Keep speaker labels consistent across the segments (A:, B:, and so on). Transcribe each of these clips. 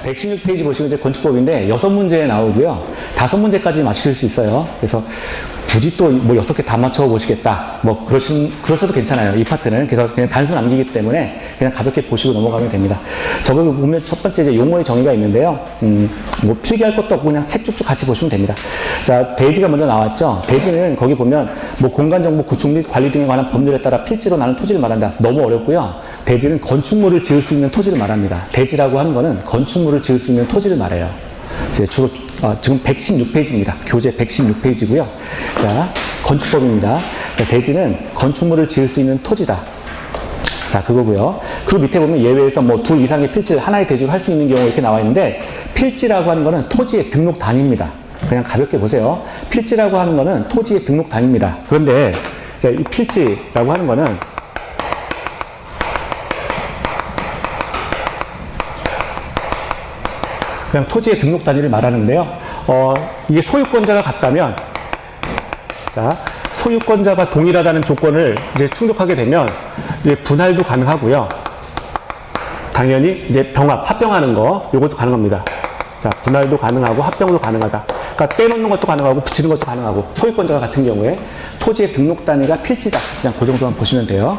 A: 116페이지 보시면 이제 건축법인데 6문제 나오고요. 5문제까지 맞추실 수 있어요. 그래서 굳이 또 뭐 6개 다 맞춰보시겠다. 뭐 그러셔도 괜찮아요. 이 파트는. 그래서 그냥 단수 남기기 때문에 그냥 가볍게 보시고 넘어가면 됩니다. 저거 보면 첫 번째 이제 용어의 정의가 있는데요. 뭐 필기할 것도 없고 그냥 책 쭉쭉 같이 보시면 됩니다. 자, 대지가 먼저 나왔죠. 대지는 거기 보면 뭐 공간정보 구축 및 관리 등에 관한 법률에 따라 필지로 나는 토지를 말한다. 너무 어렵고요. 대지는 건축물을 지을 수 있는 토지를 말합니다. 대지라고 하는 거는 건축물을 지을 수 있는 토지를 말해요. 이제 주로 지금 116페이지입니다. 교재 116페이지고요. 자, 건축법입니다. 자, 대지는 건축물을 지을 수 있는 토지다. 자, 그거고요. 그 밑에 보면 예외에서 뭐 둘 이상의 필지를 하나의 대지로 할 수 있는 경우 이렇게 나와 있는데, 필지라고 하는 거는 토지의 등록 단위입니다. 그냥 가볍게 보세요. 필지라고 하는 거는 토지의 등록 단위입니다. 그런데 자, 이 필지라고 하는 거는 그냥 토지의 등록 단위를 말하는데요. 이게 소유권자가 같다면, 자, 소유권자가 동일하다는 조건을 이제 충족하게 되면 이제 분할도 가능하고요. 당연히 이제 합병하는 거, 요것도 가능합니다. 자, 분할도 가능하고 합병도 가능하다. 그러니까 떼놓는 것도 가능하고 붙이는 것도 가능하고, 소유권자가 같은 경우에 토지의 등록 단위가 필지다. 그냥 그 정도만 보시면 돼요.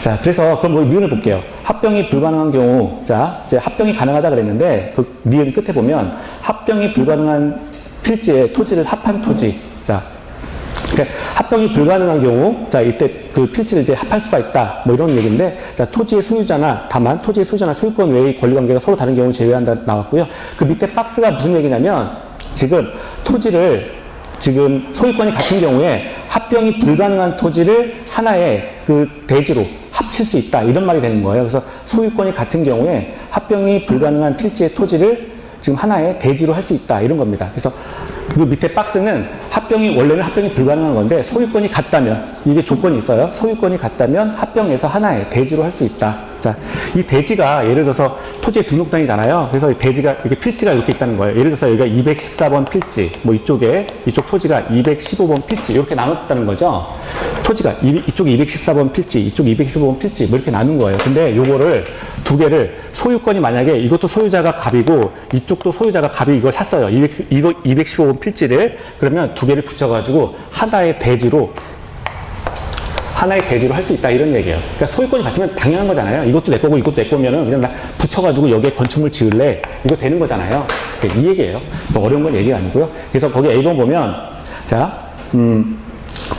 A: 자, 그래서 그럼 뭐 니은을 볼게요. 합병이 불가능한 경우, 자, 이제 합병이 가능하다 그랬는데 그 니은 끝에 보면 합병이 불가능한 필지에 토지를 합한 토지. 자, 그러니까 합병이 불가능한 경우, 자, 이때 그 필지를 이제 합할 수가 있다. 뭐 이런 얘기인데, 자, 토지의 소유자나, 다만 토지의 소유자나 소유권 외의 권리관계가 서로 다른 경우를 제외한다 나왔고요. 그 밑에 박스가 무슨 얘기냐면, 지금 토지를 지금 소유권이 같은 경우에 합병이 불가능한 토지를 하나의 그 대지로 합칠 수 있다. 이런 말이 되는 거예요. 그래서 소유권이 같은 경우에 합병이 불가능한 필지의 토지를 지금 하나의 대지로 할 수 있다. 이런 겁니다. 그래서 그 밑에 박스는 원래는 합병이 불가능한 건데 소유권이 같다면, 이게 조건이 있어요. 소유권이 같다면 합병해서 하나의 대지로 할 수 있다. 자, 이 대지가 예를 들어서 토지의 등록 단위잖아요. 그래서 이 대지가 이렇게 필지가 이렇게 있다는 거예요. 예를 들어서 여기가 214번 필지, 뭐 이쪽 토지가 215번 필지 이렇게 나눴다는 거죠. 토지가 이쪽이 214번 필지, 이쪽 215번 필지 뭐 이렇게 나눈 거예요. 근데 요거를 두 개를 소유권이 만약에 이것도 소유자가 갑이고 이쪽도 소유자가 갑이 이걸 샀어요. 215번 필지를. 그러면 두 개를 붙여가지고 하나의 대지로 할 수 있다. 이런 얘기예요. 그러니까 소유권이 같으면 당연한 거잖아요. 이것도 내 거고 이것도 내 거면은 그냥 다 붙여가지고 여기에 건축물 지을래. 이거 되는 거잖아요. 이 얘기예요. 또 어려운 건 얘기가 아니고요. 그래서 거기 A번 보면, 자,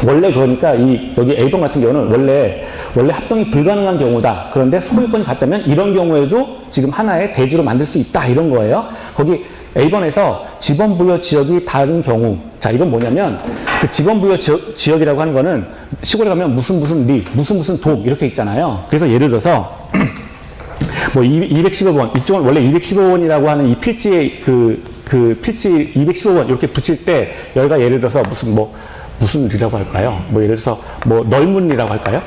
A: 원래 그러니까 여기 A번 같은 경우는 원래 합병이 불가능한 경우다. 그런데 소유권이 같다면 이런 경우에도 지금 하나의 대지로 만들 수 있다. 이런 거예요. 거기 A번에서 지번부여 지역이 다른 경우. 자, 이건 뭐냐면 그 지번부여 지역이라고 하는 거는 시골에 가면 무슨 리, 무슨 독 이렇게 있잖아요. 그래서 예를 들어서 뭐 215번, 이쪽은 원래 215번이라고 하는 이 필지의 그 필지 215번 이렇게 붙일 때 여기가 예를 들어서 무슨 리라고 할까요? 뭐 예를 들어서 뭐 넓은리라고 할까요?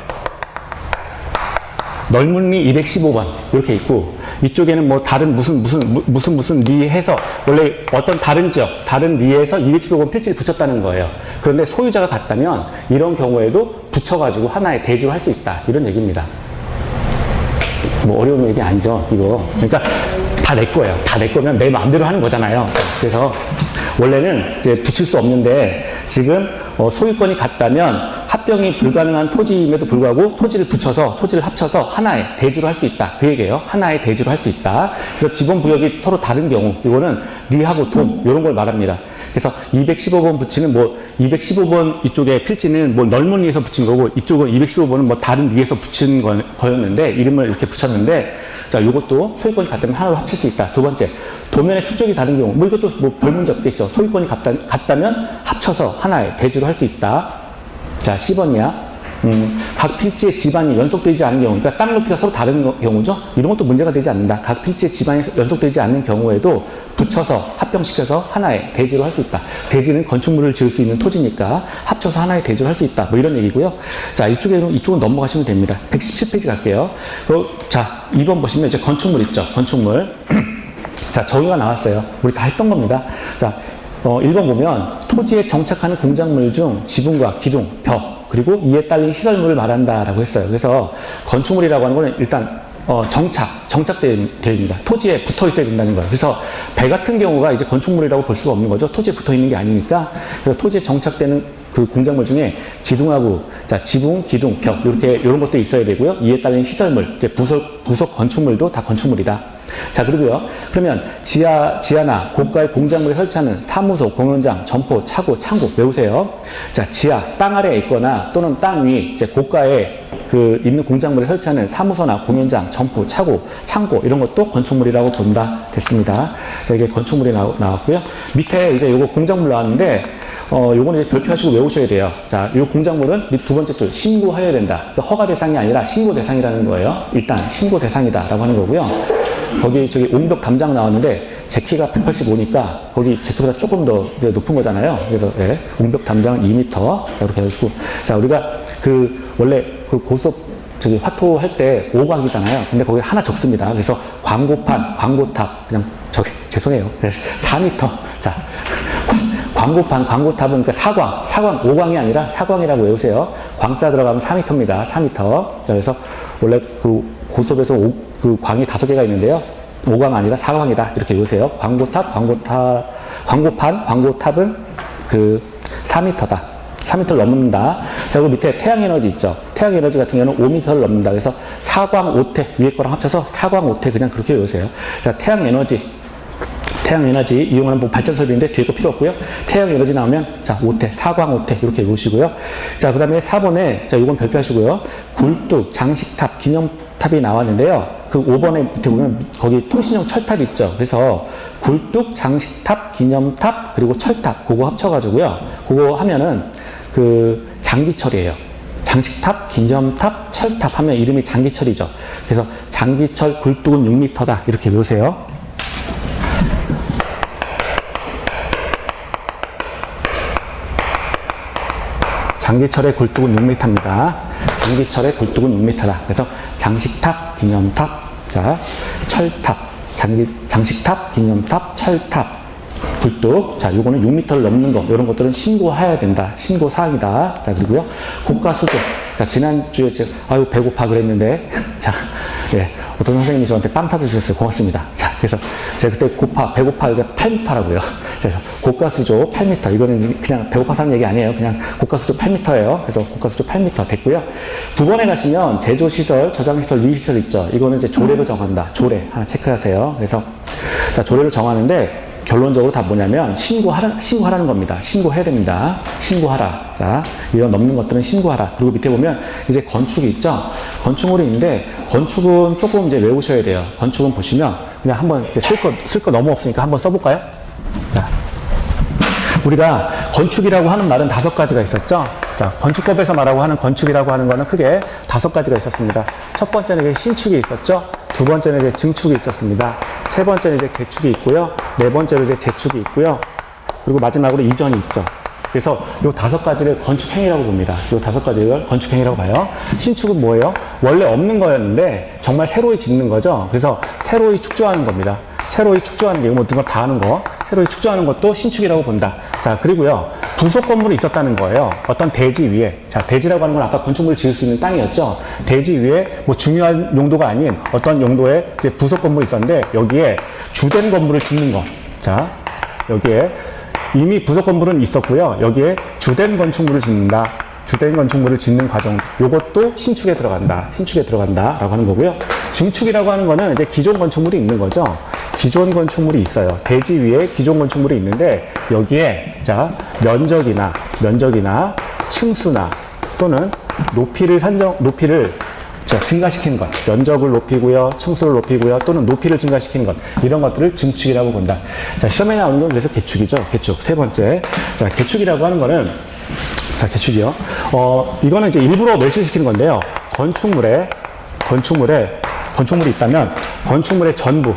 A: 넓은리 215번 이렇게 있고, 이쪽에는 뭐 다른 무슨 리 해서 원래 어떤 다른 지역, 다른 리에서 215번 필지를 붙였다는 거예요. 그런데 소유자가 같다면 이런 경우에도 붙여가지고 하나의 대지로 할 수 있다. 이런 얘기입니다. 뭐 어려운 얘기 아니죠, 이거. 그러니까 다 내 거예요. 다 내 거면 내 마음대로 하는 거잖아요. 그래서 원래는 이제 붙일 수 없는데 지금 소유권이 같다면 합병이 불가능한 토지임에도 불구하고 토지를 합쳐서 하나의 대지로 할 수 있다. 그 얘기예요. 하나의 대지로 할 수 있다. 그래서 지번 부역이 서로 다른 경우, 이거는 리하고 동 이런 걸 말합니다. 그래서 215번 붙이는 215번 이쪽에 필지는 뭐 넓은 리에서 붙인 거고, 이쪽은 215번은 뭐 다른 리에서 붙인 거였는데 이름을 이렇게 붙였는데, 자, 요것도 소유권이 같다면 하나로 합칠 수 있다. 두 번째, 도면의 축적이 다른 경우, 뭐 이것도 뭐 별 문제 없겠죠. 소유권이 같다면 합쳐서 하나의 대지로 할 수 있다. 자, 10번이야. 각 필지의 지반이 연속되지 않은 경우, 그러니까 땅 높이가 서로 다른 경우죠. 이런 것도 문제가 되지 않는다. 각 필지의 지반이 연속되지 않는 경우에도 붙여서 합병시켜서 하나의 대지로 할 수 있다. 대지는 건축물을 지을 수 있는 토지니까 합쳐서 하나의 대지로 할 수 있다. 뭐 이런 얘기고요. 자, 이쪽은 넘어가시면 됩니다. 117페이지 갈게요. 자, 2번 보시면 이제 건축물 있죠. 건축물. 자, 정의가 나왔어요. 우리 다 했던 겁니다. 자, 1번 보면 토지에 정착하는 공작물 중 지붕과 기둥, 벽, 그리고 이에 딸린 시설물을 말한다라고 했어요. 그래서 건축물이라고 하는 거는 일단 정착되어 있습니다. 토지에 붙어 있어야 된다는 거예요. 그래서 배 같은 경우가 이제 건축물이라고 볼 수가 없는 거죠. 토지에 붙어 있는 게 아니니까. 그래서 토지에 정착되는 그 공작물 중에 기둥하고, 자, 지붕, 기둥, 벽, 이런 것도 있어야 되고요. 이에 따른 시설물, 부속 건축물도 다 건축물이다. 자, 그리고요. 그러면 지하나 고가의 공작물을 설치하는 사무소, 공연장, 점포, 차고, 창고 외우세요. 자, 지하, 땅 아래에 있거나 또는 땅 위, 이제 고가에 있는 공작물을 설치하는 사무소나 공연장, 점포, 차고, 창고 이런 것도 건축물이라고 본다. 됐습니다. 자, 이게 건축물이 나왔고요. 밑에 이제 요거 공작물 나왔는데, 요거는 이제 별표하시고 외우셔야 돼요. 자, 요 공작물은 두 번째 줄, 신고하여야 된다. 그러니까 허가 대상이 아니라 신고 대상이라는 거예요. 일단, 신고 대상이다라고 하는 거고요. 거기 옹벽 담장 나왔는데, 제 키가 185니까, 거기 제 키보다 조금 더 높은 거잖아요. 그래서, 예, 옹벽 담장은 2m. 자, 이렇게 해주시고. 자, 우리가 원래 고속, 화토 할 때 5광이잖아요. 근데 거기 하나 적습니다. 그래서 광고판, 광고탑, 그냥 죄송해요. 그래서 4m. 자, 광고판, 광고탑은 그러니까 사광, 5광이 아니라 사광이라고 외우세요. 광자 들어가면 4m입니다. 4m. 자, 그래서 원래 고속에서 광이 5개가 있는데요. 5광 아니라 4광이다. 이렇게 외우세요. 광고판, 광고탑은 4m다. 4m를 넘는다. 자, 그리고 밑에 태양에너지 있죠. 태양에너지 같은 경우는 5m를 넘는다. 그래서 4광 5태, 위에 거랑 합쳐서 4광 5태 그냥 그렇게 외우세요. 자, 태양에너지 이용하는 발전 설비인데 뒤에 거 필요 없고요. 태양에너지 나오면 자, 5태, 4광 5태 이렇게 외우시고요. 자, 그 다음에 4번에 자, 이건 별표하시고요. 굴뚝, 장식탑, 기념탑이 나왔는데요. 그 5번에 밑에 보면 거기 통신용 철탑 있죠. 그래서 굴뚝, 장식탑, 기념탑, 그리고 철탑 그거 합쳐가지고요. 그거 하면은 장기철이에요. 장식탑, 기념탑, 철탑 하면 이름이 장기철이죠. 그래서 장기철 굴뚝은 6m다. 이렇게 외우세요. 장기철의 굴뚝은 6m입니다. 장기철의 굴뚝은 6m다. 그래서 장식탑, 기념탑, 자, 철탑, 장식탑, 기념탑, 철탑, 굴뚝. 자, 요거는 6m를 넘는 거, 이런 것들은 신고해야 된다. 신고 사항이다. 자, 그리고요. 고가 수조. 자, 지난주에 제가, 배고파 그랬는데, 자, 예, 어떤 선생님이 저한테 빵 사주셨어요. 고맙습니다. 자, 그래서 제가 그때 배고파, 이게 8m라고요. 그래서 고가 수조 8m. 이거는 그냥 배고파서 하는 얘기 아니에요. 그냥 고가 수조 8m예요. 그래서 고가 수조 8m 됐고요. 9번에 가시면 제조시설, 저장시설, 유의시설 있죠. 이거는 이제 조례로 정한다. 조례. 하나 체크하세요. 그래서, 자, 조례를 정하는데, 결론적으로 다 뭐냐면 신고하라는 겁니다. 신고해야 됩니다. 신고하라. 자, 이런 넘는 것들은 신고하라. 그리고 밑에 보면 이제 건축이 있죠. 건축물이 있는데 건축은 조금 이제 외우셔야 돼요. 건축은 보시면 그냥 한번 쓸 거 너무 없으니까 한번 써볼까요? 자, 우리가 건축이라고 하는 말은 5가지가 있었죠. 자, 건축법에서 말하고 하는 건축이라고 하는 거는 크게 5가지가 있었습니다. 첫 번째는 신축이 있었죠. 두 번째는 이제 증축이 있었습니다. 세 번째는 이제 개축이 있고요. 네 번째로 이제 재축이 있고요. 그리고 마지막으로 이전이 있죠. 그래서 요 5가지를 건축행위라고 봅니다. 요 5가지를 건축행위라고 봐요. 신축은 뭐예요? 원래 없는 거였는데 정말 새로이 짓는 거죠. 그래서 새로이 축조하는 겁니다. 새로이 축조하는 게 모든 걸 다 하는 거. 새로이 축조하는 것도 신축이라고 본다. 자, 그리고요. 부속 건물이 있었다는 거예요. 어떤 대지 위에. 자, 대지라고 하는 건 아까 건축물을 지을 수 있는 땅이었죠. 대지 위에 뭐 중요한 용도가 아닌 어떤 용도의 이제 부속 건물이 있었는데 여기에 주된 건물을 짓는 거. 자, 여기에 이미 부속 건물은 있었고요. 여기에 주된 건축물을 짓는다. 주된 건축물을 짓는 과정. 요것도 신축에 들어간다. 신축에 들어간다라고 하는 거고요. 증축이라고 하는 거는 이제 기존 건축물이 있는 거죠. 기존 건축물이 있어요. 대지 위에 기존 건축물이 있는데 여기에 자, 면적이나 층수나 또는 높이를 증가시키는 것. 면적을 높이고요. 층수를 높이고요. 또는 높이를 증가시키는 것. 이런 것들을 증축이라고 본다. 자, 시험에 나오는 건 그래서 개축이죠. 개축. 세 번째. 자, 개축이라고 하는 거는 자, 개축이요. 이거는 이제 일부러 멸치시키는 건데요. 건축물이 있다면 건축물의 전부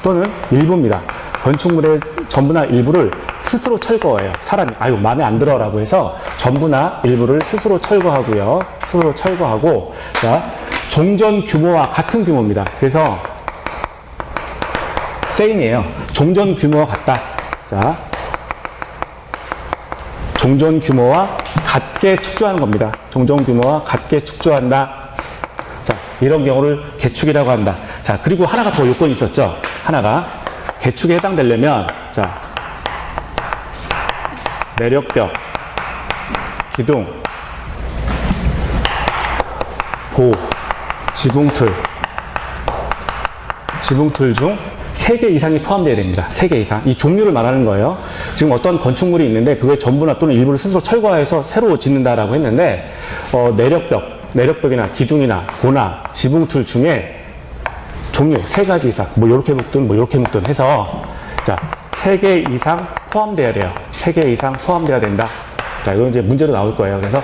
A: 또는 일부입니다. 건축물의 전부나 일부를 스스로 철거해요. 사람이 마음에 안 들어라고 해서 전부나 일부를 스스로 철거하고요. 스스로 철거하고 자, 종전 규모와 같은 규모입니다. 그래서 세인이에요. 종전 규모와 같다. 자, 종전 규모와 같게 축조하는 겁니다. 종전 규모와 같게 축조한다. 자, 이런 경우를 개축이라고 한다. 자, 그리고 하나가 더 요건이 있었죠. 하나가 개축에 해당되려면, 자, 내력벽, 기둥, 보, 지붕틀 중 3개 이상이 포함되어야 됩니다. 3개 이상. 이 종류를 말하는 거예요. 지금 어떤 건축물이 있는데 그거의 전부나 또는 일부를 스스로 철거해서 새로 짓는다라고 했는데, 내력벽이나 기둥이나 보나 지붕틀 중에 종류 3가지 이상, 뭐 요렇게 묶든 뭐 요렇게 묶든 해서, 자, 3개 이상 포함돼야 돼요. 3개 이상 포함돼야 된다. 자, 이건 이제 문제로 나올 거예요. 그래서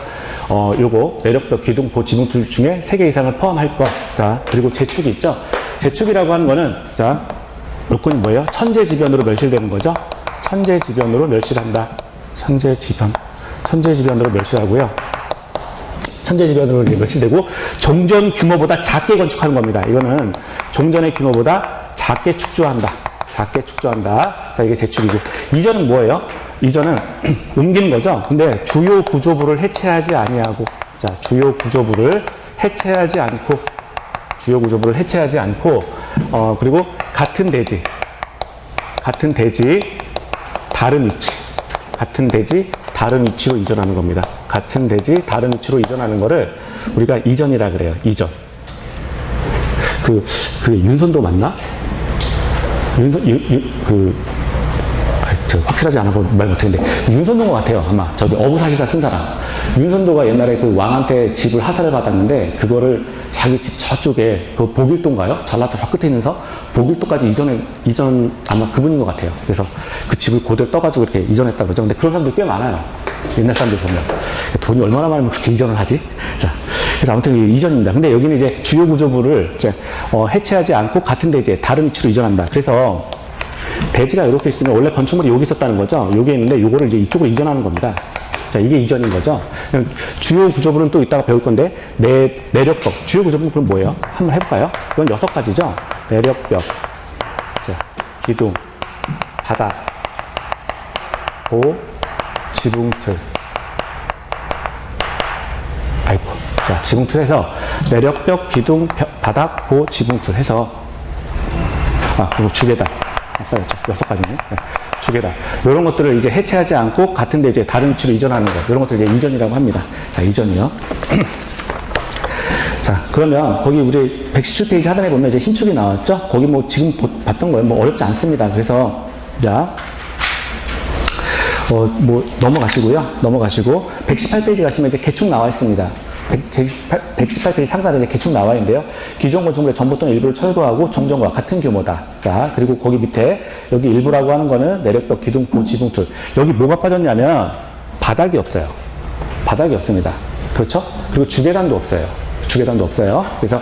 A: 요거 내력벽, 기둥, 보, 지붕틀 중에 3개 이상을 포함할 것. 자, 그리고 재축이 있죠. 재축이라고 하는 거는, 자, 요건이 뭐예요? 천재지변으로 멸실되는 거죠. 천재지변으로 멸실한다. 천재지변으로 멸실하고요. 천재지변으로 멸실되고, 종전 규모보다 작게 건축하는 겁니다. 이거는 종전의 규모보다 작게 축조한다. 자, 이게 재축이고. 이전은 뭐예요? 이전은 옮기는 거죠. 근데 주요 구조부를 해체하지 아니하고, 자, 주요 구조부를 해체하지 않고, 그리고 같은 대지, 다른 위치로 이전하는 겁니다. 같은 대지, 다른 위치로 이전하는 거를 우리가 이전이라 그래요. 이전. 그 윤선도 맞나? 제가 확실하지 않아서 말 못했는데, 윤선도인 것 같아요. 아마 저기 어부사시사 쓴 사람. 윤선도가 옛날에 그 왕한테 집을 하사를 받았는데, 그거를 자기 집 저쪽에 그 복일도인가요? 전라도 저 끝에 있는 복일도까지 이전 아마 그분인 것 같아요. 그래서 그 집을 고대 떠가지고 이렇게 이전했다고 그러죠. 근데 그런 사람들 꽤 많아요. 옛날 사람들 보면. 돈이 얼마나 많으면 그렇게 이전을 하지? 자, 그래서 아무튼 이전입니다. 근데 여기는 이제 주요 구조부를 이제 해체하지 않고 같은 대지에 다른 위치로 이전한다. 그래서 대지가 이렇게 있으면 원래 건축물이 여기 있었다는 거죠. 여기 있는데 요거를 이제 이쪽으로 이전하는 겁니다. 자, 이게 이전인 거죠. 주요 구조부는 또 이따가 배울 건데, 내력벽. 주요 구조부는 그럼 뭐예요? 한번 해볼까요? 이건 6가지죠. 내력벽, 자, 기둥, 바닥, 보, 지붕틀. 자, 지붕틀에서 내력벽, 기둥, 바닥, 보, 지붕틀 해서, 그리고 주계단. 아까였죠. 6가지네. 네. 주계단. 이런 것들을 이제 해체하지 않고 같은데 이제 다른 위치로 이전하는 거. 이런 것들 이제 이전이라고 합니다. 자, 이전이요. 자, 그러면 거기 우리 117페이지 하단에 보면 이제 신축이 나왔죠? 거기 뭐 지금 봤던 거예요. 뭐 어렵지 않습니다. 그래서, 자, 뭐 넘어가시고 118페이지 가시면 이제 개축 나와 있습니다. 118페이지 상단에 이제 개축 나와 있는데요. 기존 건축물의 전부 또는 일부를 철거하고 정전과 같은 규모다. 자, 그리고 거기 밑에 여기 일부라고 하는 거는 내력벽, 기둥, 보, 지붕틀. 여기 뭐가 빠졌냐면 바닥이 없어요. 바닥이 없습니다. 그렇죠? 그리고 주계단도 없어요. 그래서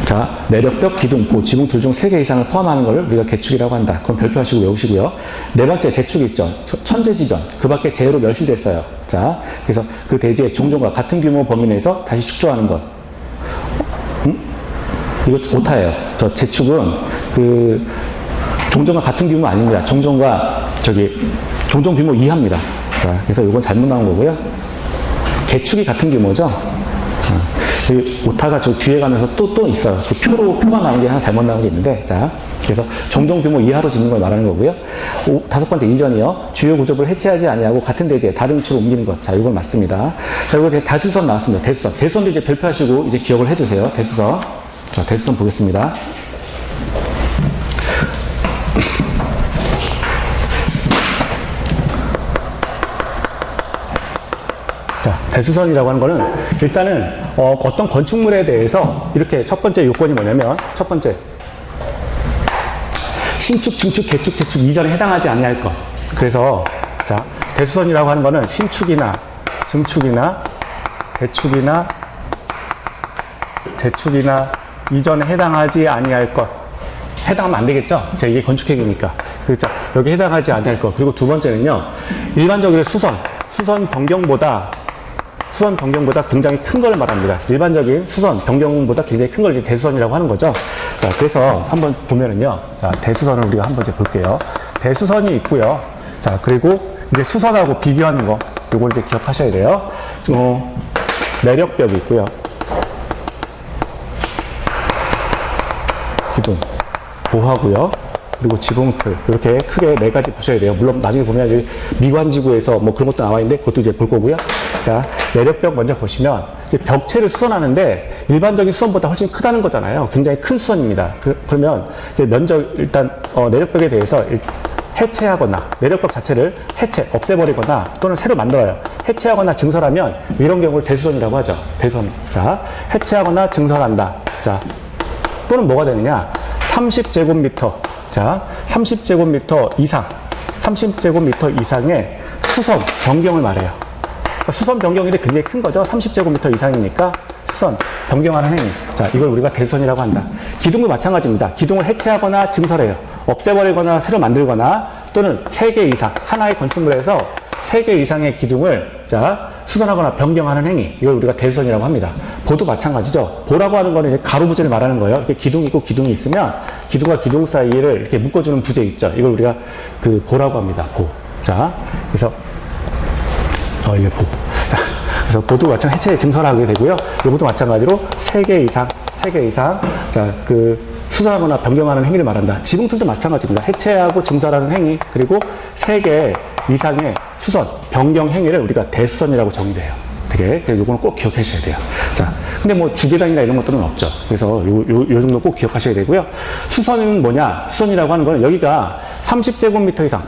A: 자, 내력벽, 기둥, 보, 지붕틀 중 3개 이상을 포함하는 걸 우리가 개축이라고 한다. 그건 별표하시고 외우시고요. 네 번째, 재축이 있죠. 천재지변. 그 밖에 재해로 멸실됐어요. 자, 그래서 그 대지의 종전과 같은 규모 범위 내에서 다시 축조하는 것. 이거 오타예요. 저 재축은 그 종전과 같은 규모 아닙니다. 종전과 종전 규모 이하입니다. 자, 그래서 이건 잘못 나온 거고요. 개축이 같은 규모죠. 그 오타가 저 뒤에 가면서 또 있어요. 그 표가 나온 게 하나 잘못 나온 게 있는데, 자, 그래서 종전 규모 이하로 짓는 걸 말하는 거고요. 5번째, 이전이요. 주요 구조부를 해체하지 아니하고 같은 대지에 다른 위치로 옮기는 것. 자, 이건 맞습니다. 자, 그리고 대수선 나왔습니다. 대수선도 이제 별표하시고 이제 기억을 해두세요. 대수선. 자, 대수선 보겠습니다. 자, 대수선이라고 하는 거는 일단은 어떤 건축물에 대해서 이렇게 첫 번째 요건이 뭐냐면, 첫 번째, 신축, 증축, 개축, 재축 이전에 해당하지 아니할 것. 그래서 자, 대수선이라고 하는 거는 신축이나 증축이나 개축이나 재축이나 이전에 해당하지 아니할 것. 해당하면 안 되겠죠? 자, 이게 건축행위니까. 그렇죠? 여기 해당하지 아니할 것. 그리고 두 번째는요, 일반적으로 수선 변경보다 굉장히 큰 걸 말합니다. 일반적인 수선 변경보다 굉장히 큰 걸 이제 대수선이라고 하는 거죠. 자, 그래서 한번 보면은요, 자, 대수선을 우리가 한번 이제 볼게요. 대수선이 있고요. 자, 그리고 이제 수선하고 비교하는 거, 요걸 이제 기억하셔야 돼요. 내력벽이 있고요. 기둥, 보하고요. 그리고 지붕틀 이렇게 크게 4가지 보셔야 돼요. 물론 나중에 보면 여기 미관지구에서 뭐 그런 것도 나와 있는데 그것도 이제 볼 거고요. 자, 내력벽 먼저 보시면 이제 벽체를 수선하는데 일반적인 수선보다 훨씬 크다는 거잖아요. 굉장히 큰 수선입니다. 그러면 이제 면적 일단 내력벽에 대해서 해체하거나 내력벽 자체를 없애버리거나 또는 새로 만들어요. 해체하거나 증설하면 이런 경우를 대수선이라고 하죠. 대수선. 자, 해체하거나 증설한다. 자, 또는 뭐가 되느냐? 30제곱미터. 자, 30제곱미터 이상, 30제곱미터 이상의 수선 변경을 말해요. 그러니까 수선 변경인데 굉장히 큰 거죠. 30제곱미터 이상이니까 수선 변경하는 행위. 자, 이걸 우리가 대수선이라고 한다. 기둥도 마찬가지입니다. 기둥을 해체하거나 증설해요. 없애버리거나 새로 만들거나 또는 3개 이상, 하나의 건축물에서 3개 이상의 기둥을 수선하거나 변경하는 행위. 이걸 우리가 대수선이라고 합니다. 보도 마찬가지죠. 보라고 하는 거는 가로 부재를 말하는 거예요. 이렇게 기둥이 있고 기둥이 있으면 기둥과 기둥 사이를 이렇게 묶어주는 부재 있죠. 이걸 우리가 보라고 합니다. 보. 자, 그래서 이게 보. 자, 그래서 보도 마찬가지로 해체 증설하게 되고요. 이것도 마찬가지로 3개 이상. 자, 수선하거나 변경하는 행위를 말한다. 지붕틀도 마찬가지입니다. 해체하고 증설하는 행위, 그리고 3개 이상의 수선, 변경 행위를 우리가 대수선이라고 정의돼요. 되게, 요거는 꼭 기억해 주셔야 돼요. 자, 근데 뭐 주계단이나 이런 것들은 없죠. 그래서 요 정도 꼭 기억하셔야 되고요. 수선은 뭐냐? 수선이라고 하는 거는 여기가 30제곱미터 이상,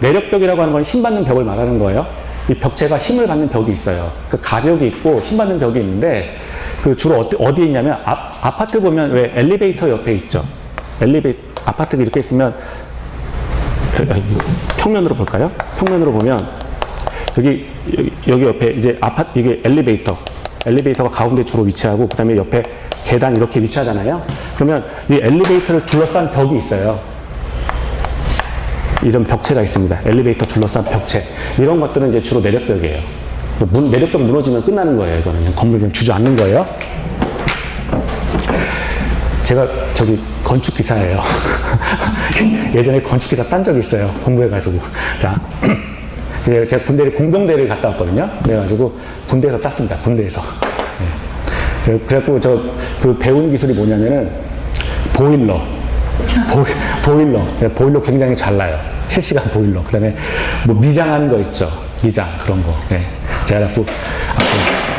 A: 내력벽이라고 하는 건 힘받는 벽을 말하는 거예요. 이 벽체가 힘을 받는 벽이 있어요. 가벽이 있고 힘받는 벽이 있는데, 주로 어디에 있냐면, 아파트 보면 왜 엘리베이터 옆에 있죠? 아파트가 이렇게 있으면, 평면으로 볼까요? 평면으로 보면, 여기 옆에 이제 이게 엘리베이터가 가운데 주로 위치하고, 그 다음에 옆에 계단 이렇게 위치하잖아요? 그러면 이 엘리베이터를 둘러싼 벽이 있어요. 이런 벽체가 있습니다. 엘리베이터 둘러싼 벽체. 이런 것들은 이제 주로 내력벽이에요. 내력벽 무너지면 끝나는 거예요. 이거는 그냥 건물 그냥 주저앉는 거예요. 제가 건축 기사예요. 예전에 건축 기사 딴 적이 있어요. 공부해가지고. 자, 제가 공병대를 갔다 왔거든요. 그래가지고 군대에서 땄습니다. 군대에서. 네. 그래갖고 배운 기술이 뭐냐면은 보일러 굉장히 잘 나요. 실시간 보일러. 그 다음에 뭐 미장하는 거 있죠. 미장 그런 거. 네. 제가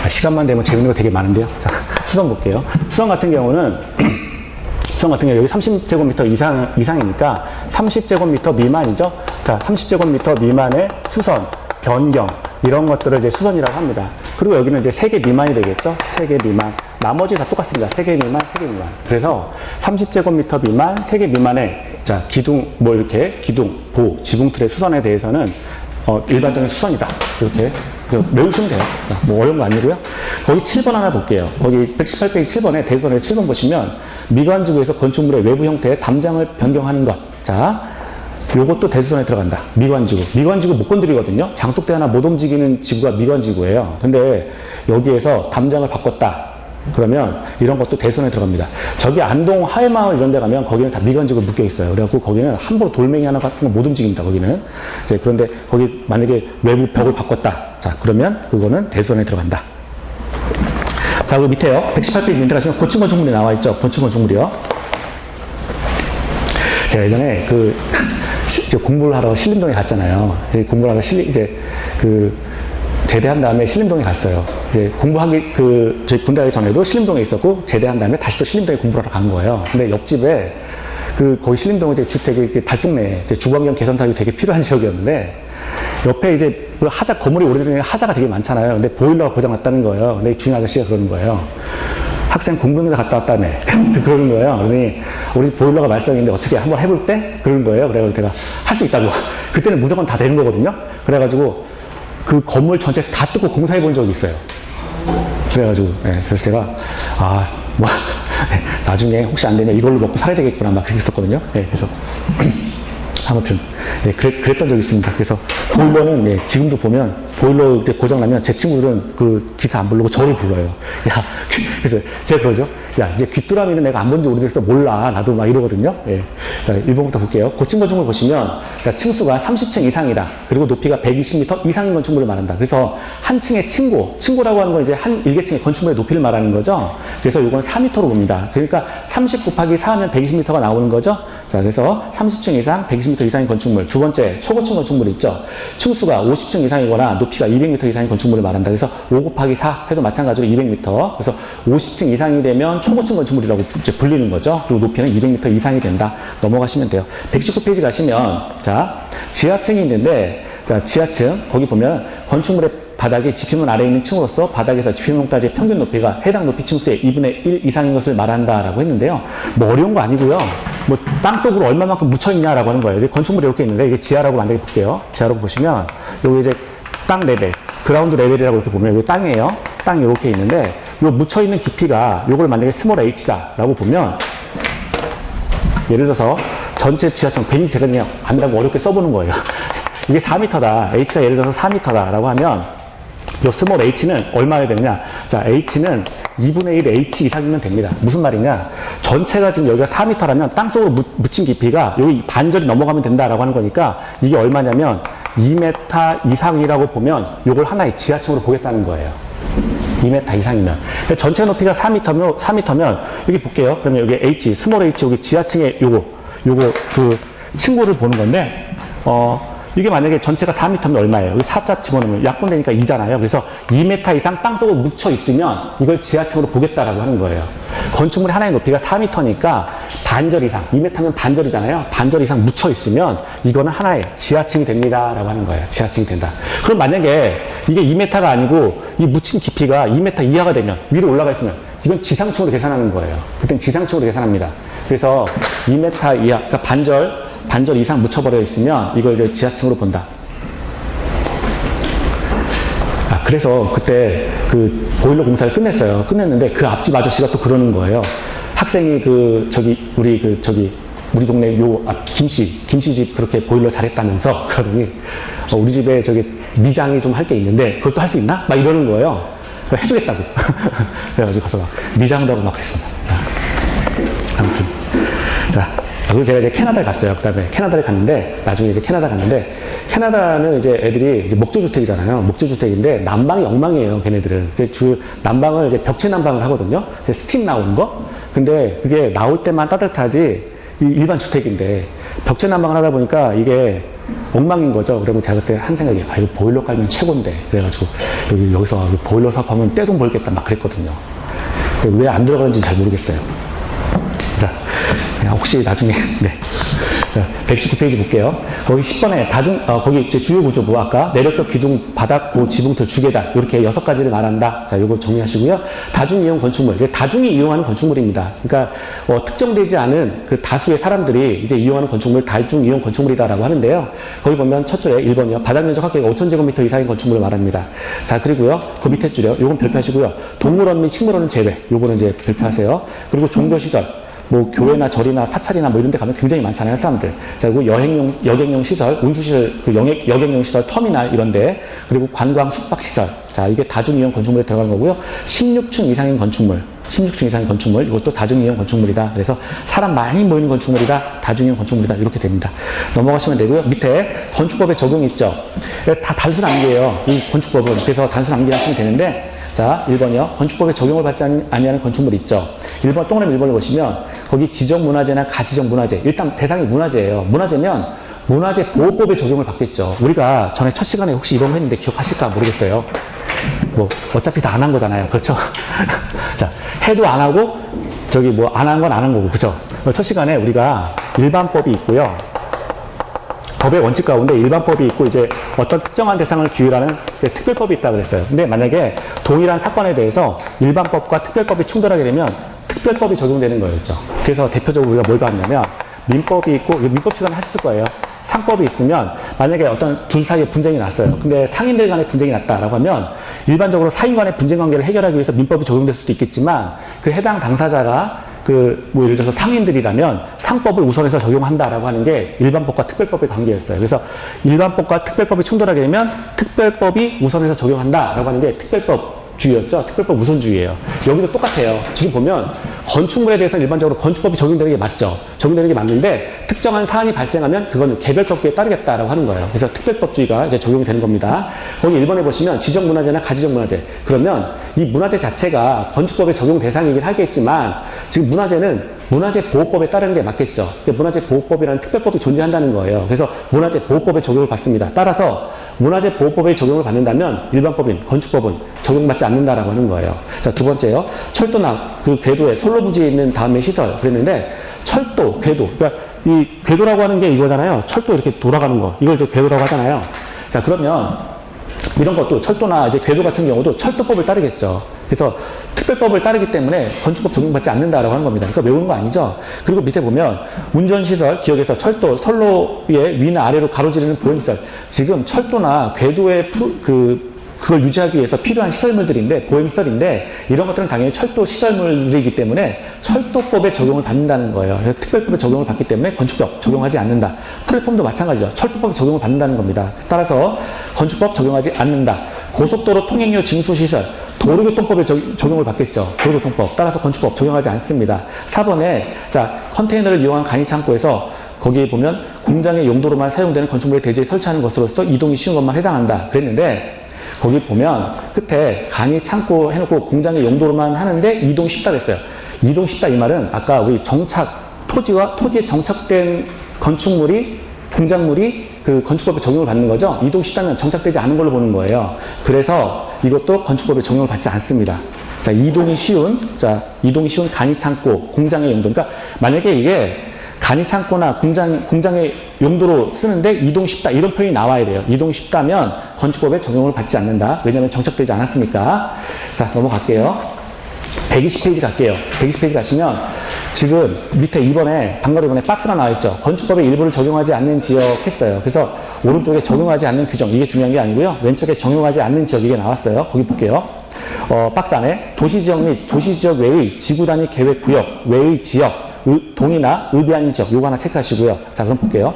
A: 시간만 되면 재밌는 거 되게 많은데요. 자, 수선 볼게요. 수선 같은 경우는 여기 30제곱미터 이상이니까 30제곱미터 미만이죠. 자, 30제곱미터 미만의 수선, 변경 이런 것들을 이제 수선이라고 합니다. 그리고 여기는 이제 3개 미만이 되겠죠. 3개 미만. 나머지 다 똑같습니다. 3개 미만, 3개 미만. 그래서 30제곱미터 미만, 3개 미만의 기둥, 기둥, 보, 지붕틀의 수선에 대해서는 일반적인 수선이다. 이렇게 외우시면 돼요. 자, 뭐 어려운 거 아니고요. 거기 7번 하나 볼게요. 거기 118페이지 7번에 대수선의 7번 보시면 미관지구에서 건축물의 외부 형태의 담장을 변경하는 것. 자, 요것도 대수선에 들어간다. 미관지구 못 건드리거든요. 장독대 하나 못 움직이는 지구가 미관지구예요. 근데 여기에서 담장을 바꿨다. 그러면 이런 것도 대수선에 들어갑니다. 저기 안동 하회마을 이런 데 가면 거기는 다 미관지구 묶여 있어요. 그래갖고 거기는 함부로 돌멩이 하나 같은 거 못 움직입니다. 거기는. 이제 그런데 거기 만약에 외부 벽을 바꿨다. 자, 그러면 그거는 대수선에 들어간다. 자, 그 밑에요. 118페이지 밑에 가시면 고층 건축물이 나와 있죠. 고층 건축물이요. 제가 예전에 공부를 하러 신림동에 갔잖아요. 공부를 하러 제대한 다음에 신림동에 갔어요. 저희 군대 가기 전에도 신림동에 있었고, 제대한 다음에 다시 또 신림동에 공부를 하러 간 거예요. 근데 옆집에, 거기 신림동에 주택이 달동네, 주거환경 개선 사업이 되게 필요한 지역이었는데, 옆에 이제 건물이 오래되면 하자가 되게 많잖아요. 근데 보일러가 고장났다는 거예요. 근데 주인 아저씨가 그러는 거예요. 학생 공병대 갔다 왔다네. 그러는 거예요. 그러더니, 우리 보일러가 말썽인데 어떻게 한번 해볼 때? 그러는 거예요. 그래가지고 제가 할 수 있다고. 그때는 무조건 다 되는 거거든요. 그래가지고, 그 건물 전체 다 뜯고 공사해 본 적이 있어요. 그래가지고, 그래서 제가, 나중에 혹시 안 되면 이걸로 먹고 살아야 되겠구나, 막 그렇게 했었거든요. 그래서, 아무튼, 그랬던 적이 있습니다. 그래서, 보일러는, 지금도 보면, 보일러 이제 고장나면 제 친구들은 그 기사 안 부르고 저를 불러요. 야, 그래서 제가 그러죠. 야, 이제 귀뚜라미는 내가 안 본 지 오래돼서 몰라. 나도 막 이러거든요. 예. 자, 1번부터 볼게요. 고층 건축물 보시면, 자, 층수가 30층 이상이다. 그리고 높이가 120m 이상인 건축물을 말한다. 그래서 한 층의 층고라고 하는 건 이제 한 일개층의 건축물의 높이를 말하는 거죠. 그래서 이건 4m로 봅니다. 그러니까 30 곱하기 4 하면 120m가 나오는 거죠. 자, 그래서 30층 이상, 120m 이상인 건축물. 두 번째, 초고층 건축물 있죠. 층수가 50층 이상이거나 높이가 200m 이상인 건축물을 말한다. 그래서 5 곱하기 4 해도 마찬가지로 200m. 그래서 50층 이상이 되면 초고층 건축물이라고 이제 불리는 거죠. 그리고 높이는 200m 이상이 된다. 넘어가시면 돼요. 119페이지 가시면, 자, 지하층이 있는데, 자, 지하층, 거기 보면 건축물의 바닥이 지표면 아래에 있는 층으로서 바닥에서 지표면까지의 평균 높이가 해당 높이 층수의 2분의 1 이상인 것을 말한다라고 했는데요. 뭐 어려운 거 아니고요. 뭐 땅속으로 얼마만큼 묻혀있냐라고 하는 거예요. 건축물이 이렇게 있는데 이게 지하라고 만들어 볼게요. 지하라고 보시면 여기 이제 땅 레벨, 그라운드 레벨이라고 이렇게 보면 여기 땅이에요. 땅이 이렇게 있는데 요 묻혀있는 깊이가 요걸 만약에 스몰 h다라고 보면 예를 들어서 전체 지하층 괜히 제가 그냥 안다고 어렵게 써보는 거예요. 이게 4m다. h가 예를 들어서 4m다라고 하면 요 스몰 h는 얼마나 되느냐? 자, h는 2분의 1 h 이상이면 됩니다. 무슨 말이냐? 전체가 지금 여기가 4m라면 땅속으로 묻힌 깊이가 여기 반절이 넘어가면 된다라고 하는 거니까 이게 얼마냐면 2m 이상이라고 보면 요걸 하나의 지하층으로 보겠다는 거예요. 2m 이상이면. 전체 높이가 4m면 여기 볼게요. 그러면 여기 h, 스몰 h 여기 지하층에 요거 그 층고를 보는 건데 이게 만약에 전체가 4m면 얼마예요? 여기 4자 집어넣으면 약분되니까 2잖아요. 그래서 2m 이상 땅속으로 묻혀 있으면 이걸 지하층으로 보겠다라고 하는 거예요. 건축물의 하나의 높이가 4m니까 반절 이상, 2m면 반절이잖아요. 반절 이상 묻혀 있으면 이거는 하나의 지하층이 됩니다라고 하는 거예요. 지하층이 된다. 그럼 만약에 이게 2m가 아니고 이 묻힌 깊이가 2m 이하가 되면 위로 올라가 있으면 이건 지상층으로 계산하는 거예요. 그땐 지상층으로 계산합니다. 그래서 2m 이하, 그러니까 반절 이상 묻혀버려 있으면 이걸 이제 지하층으로 본다. 그래서 그때 그 보일러 공사를 끝냈는데 그 앞집 아저씨가 또 그러는 거예요. 학생이 우리 동네 요 앞 김씨집 그렇게 보일러 잘했다면서 그러더니 우리 집에 미장이 좀 할 게 있는데 그것도 할 수 있나? 막 이러는 거예요. 해주겠다고. 그래가지고 가서 막 미장도 하고 막 그랬습니다. 아무튼. 자. 그리고 제가 이제 캐나다를 갔어요. 그 다음에 캐나다를 갔는데, 나중에 이제 캐나다 갔는데, 캐나다는 이제 애들이 이제 목조주택이잖아요. 목조주택인데, 난방이 엉망이에요, 걔네들은. 이제 난방을 이제 벽체 난방을 하거든요. 스팀 나오는 거. 근데 그게 나올 때만 따뜻하지, 일반 주택인데, 벽체 난방을 하다 보니까 이게 엉망인 거죠. 그러면 제가 그때 한 생각이, 이거 보일러 깔면 최고인데. 그래가지고, 여기서 보일러 사업하면 떼돈 벌겠다 막 그랬거든요. 왜 안 들어가는지 잘 모르겠어요. 자, 혹시 나중에, 네. 자, 119페이지 볼게요. 거기 10번에 거기 이제 주요 구조부, 아까 내력벽, 기둥, 바닥, 지붕틀, 주계단, 이렇게 6가지를 말한다. 자, 요거 정리하시고요. 다중이용 건축물. 다중이 이용하는 건축물입니다. 그러니까, 특정되지 않은 그 다수의 사람들이 이제 이용하는 건축물, 다중이용 건축물이다라고 하는데요. 거기 보면 첫 줄에 1번이요. 바닥 면적 합계가 5,000제곱미터 이상인 건축물을 말합니다. 자, 그리고요. 그 밑에 줄이요. 요건 별표하시고요. 동물원 및 식물원은 제외. 요거는 이제 별표하세요. 그리고 종교시설. 뭐 교회나 절이나 사찰이나 뭐 이런 데 가면 굉장히 많잖아요, 사람들. 자, 그리고 여객용 시설, 운수시설, 여객용 시설, 터미널 이런 데, 그리고 관광 숙박 시설. 자, 이게 다중이용 건축물에 들어가는 거고요. 16층 이상인 건축물, 이것도 다중이용 건축물이다. 그래서 사람 많이 모이는 건축물이다, 다중이용 건축물이다. 이렇게 됩니다. 넘어가시면 되고요. 밑에 건축법의 적용이 있죠. 다 단순 암기예요, 이 건축법은. 그래서 단순 암기하시면 되는데, 자, 1번이요. 건축법에 적용을 받지 아니하는 건축물 있죠. 1번, 동그라미 1번을 보시면 거기 지정문화재나 가지정문화재. 일단 대상이 문화재예요. 문화재면 문화재 보호법에 적용을 받겠죠. 우리가 전에 첫 시간에 혹시 이런 거 했는데 기억하실까 모르겠어요. 뭐 어차피 다 안 한 거잖아요. 그렇죠? 자, 해도 안 하고 안 한 건 안 한 거고. 그렇죠? 첫 시간에 우리가 일반법이 있고요. 법의 원칙 가운데 일반법이 있고 이제 어떤 특정한 대상을 규율하는 특별법이 있다고 그랬어요. 근데 만약에 동일한 사건에 대해서 일반법과 특별법이 충돌하게 되면 특별법이 적용되는 거였죠. 그래서 대표적으로 우리가 뭘 봤냐면 민법이 있고, 민법 시간에 하셨을 거예요. 상법이 있으면 만약에 어떤 둘 사이에 분쟁이 났어요. 근데 상인들 간에 분쟁이 났다라고 하면 일반적으로 사인 간의 분쟁 관계를 해결하기 위해서 민법이 적용될 수도 있겠지만 그 해당 당사자가 예를 들어서 상인들이라면 상법을 우선해서 적용한다라고 하는 게 일반법과 특별법의 관계였어요. 그래서 일반법과 특별법이 충돌하게 되면 특별법이 우선해서 적용한다라고 하는 게 특별법주의였죠. 특별법 우선주의예요. 여기도 똑같아요. 지금 보면 건축물에 대해서는 일반적으로 건축법이 적용되는 게 맞죠. 적용되는 게 맞는데 특정한 사안이 발생하면 그거는 개별법규에 따르겠다라고 하는 거예요. 그래서 특별법주의가 이제 적용이 되는 겁니다. 거기 1번에 보시면 지적문화재나 가지적문화재. 그러면 이 문화재 자체가 건축법의 적용 대상이긴 하겠지만 지금 문화재는 문화재보호법에 따르는 게 맞겠죠. 문화재보호법이라는 특별법이 존재한다는 거예요. 그래서 문화재보호법에 적용을 받습니다. 따라서 문화재보호법에 적용을 받는다면 일반법인, 건축법은 적용받지 않는다라고 하는 거예요. 자, 두 번째요. 철도나 그 궤도에 선로부지에 있는 다음에 시설 그랬는데 철도, 궤도. 그러니까 이 궤도라고 하는 게 이거잖아요. 철도 이렇게 돌아가는 거. 이걸 이제 궤도라고 하잖아요. 자, 그러면 이런 것도 철도나 이제 궤도 같은 경우도 철도법을 따르겠죠. 그래서 특별법을 따르기 때문에 건축법 적용받지 않는다라고 하는 겁니다. 그러니까 외우는 거 아니죠. 그리고 밑에 보면 운전시설, 기역에서 철도, 선로의 위나 아래로 가로지르는 보행시설. 지금 철도나 궤도의 그걸 유지하기 위해서 필요한 시설물들인데, 보행시설인데, 이런 것들은 당연히 철도 시설물들이기 때문에 철도법에 적용을 받는다는 거예요. 그래서 특별법에 적용을 받기 때문에 건축법 적용하지 않는다. 플랫폼도 마찬가지죠. 철도법에 적용을 받는다는 겁니다. 따라서 건축법 적용하지 않는다. 고속도로 통행료 징수시설, 도로교통법에 적용을 받겠죠. 도로교통법. 따라서 건축법 적용하지 않습니다. 4번에, 자, 컨테이너를 이용한 간이창고에서 거기에 보면 공장의 용도로만 사용되는 건축물의 대지에 설치하는 것으로서 이동이 쉬운 것만 해당한다. 그랬는데, 거기 보면 끝에 간이 창고 해놓고 공장의 용도로만 하는데 이동 쉽다 그랬어요. 이동 쉽다 이 말은 아까 우리 토지에 정착된 건축물이, 공작물이 그 건축법에 적용을 받는 거죠. 이동 쉽다면 정착되지 않은 걸로 보는 거예요. 그래서 이것도 건축법에 적용을 받지 않습니다. 자, 이동이 쉬운 간이 창고, 공장의 용도. 그러니까 만약에 이게 간이 창고나 공장의 용도로 쓰는데 이동 쉽다 이런 표현이 나와야 돼요. 이동 쉽다면 건축법에 적용을 받지 않는다. 왜냐하면 정착되지 않았으니까. 자, 넘어갈게요. 120페이지 갈게요. 120페이지 가시면 지금 밑에 2번에 방금 이번에 박스가 나와 있죠. 건축법의 일부를 적용하지 않는 지역 했어요. 그래서 오른쪽에 적용하지 않는 규정, 이게 중요한 게 아니고요. 왼쪽에 적용하지 않는 지역, 이게 나왔어요. 거기 볼게요. 박스 안에 도시지역 및 도시지역 외의 지구단위 계획구역 외의 지역, 동이나 의비아닌 지역, 요거 하나 체크하시고요. 자, 그럼 볼게요.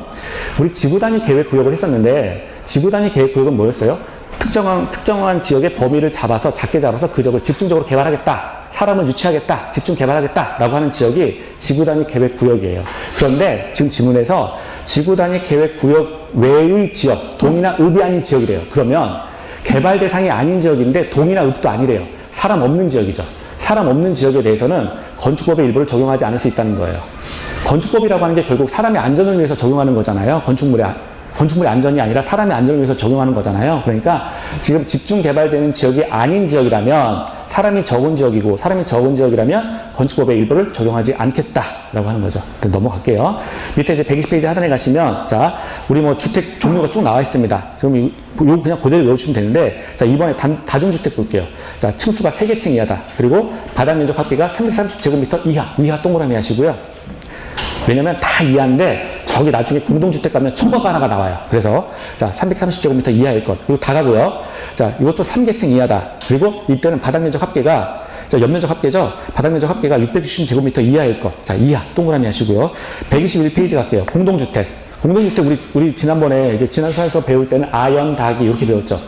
A: 우리 지구단위 계획구역을 했었는데 지구단위 계획구역은 뭐였어요? 특정한 지역의 범위를 잡아서, 작게 잡아서 그 지역을 집중적으로 개발하겠다. 사람을 유치하겠다. 집중 개발하겠다. 라고 하는 지역이 지구단위 계획구역이에요. 그런데 지금 지문에서 지구단위 계획구역 외의 지역, 동이나 읍이 아닌 지역이래요. 그러면 개발 대상이 아닌 지역인데 동이나 읍도 아니래요. 사람 없는 지역이죠. 사람 없는 지역에 대해서는 건축법의 일부를 적용하지 않을 수 있다는 거예요. 건축법이라고 하는 게 결국 사람의 안전을 위해서 적용하는 거잖아요. 건축물의 안전이 아니라 사람의 안전을 위해서 적용하는 거잖아요. 그러니까 지금 집중 개발되는 지역이 아닌 지역이라면, 사람이 적은 지역이라면 건축법의 일부를 적용하지 않겠다라고 하는 거죠. 넘어갈게요. 밑에 이제 120페이지 하단에 가시면, 자, 우리 뭐 주택 종류가 쭉 나와 있습니다. 지금 이거 그냥 그대로 외우시면 되는데, 자, 이번에 다중주택 볼게요. 자, 층수가 3개층 이하다. 그리고 바닥 면적 합계가 330제곱미터 이하 동그라미 하시고요. 왜냐면 다 이하인데 저기 나중에 공동주택 가면 초과가 하나가 나와요. 그래서 자, 330제곱미터 이하일 것. 그리고 다 가고요. 자, 이것도 3계층 이하다. 그리고 이때는 바닥 면적 합계가, 자, 연면적 합계죠. 바닥 면적 합계가 660제곱미터 이하일 것. 자, 이하 동그라미 하시고요. 121페이지 갈게요. 공동주택 우리 지난번에 이제 지난 수업에서 배울 때는 아연다기 이렇게 배웠죠.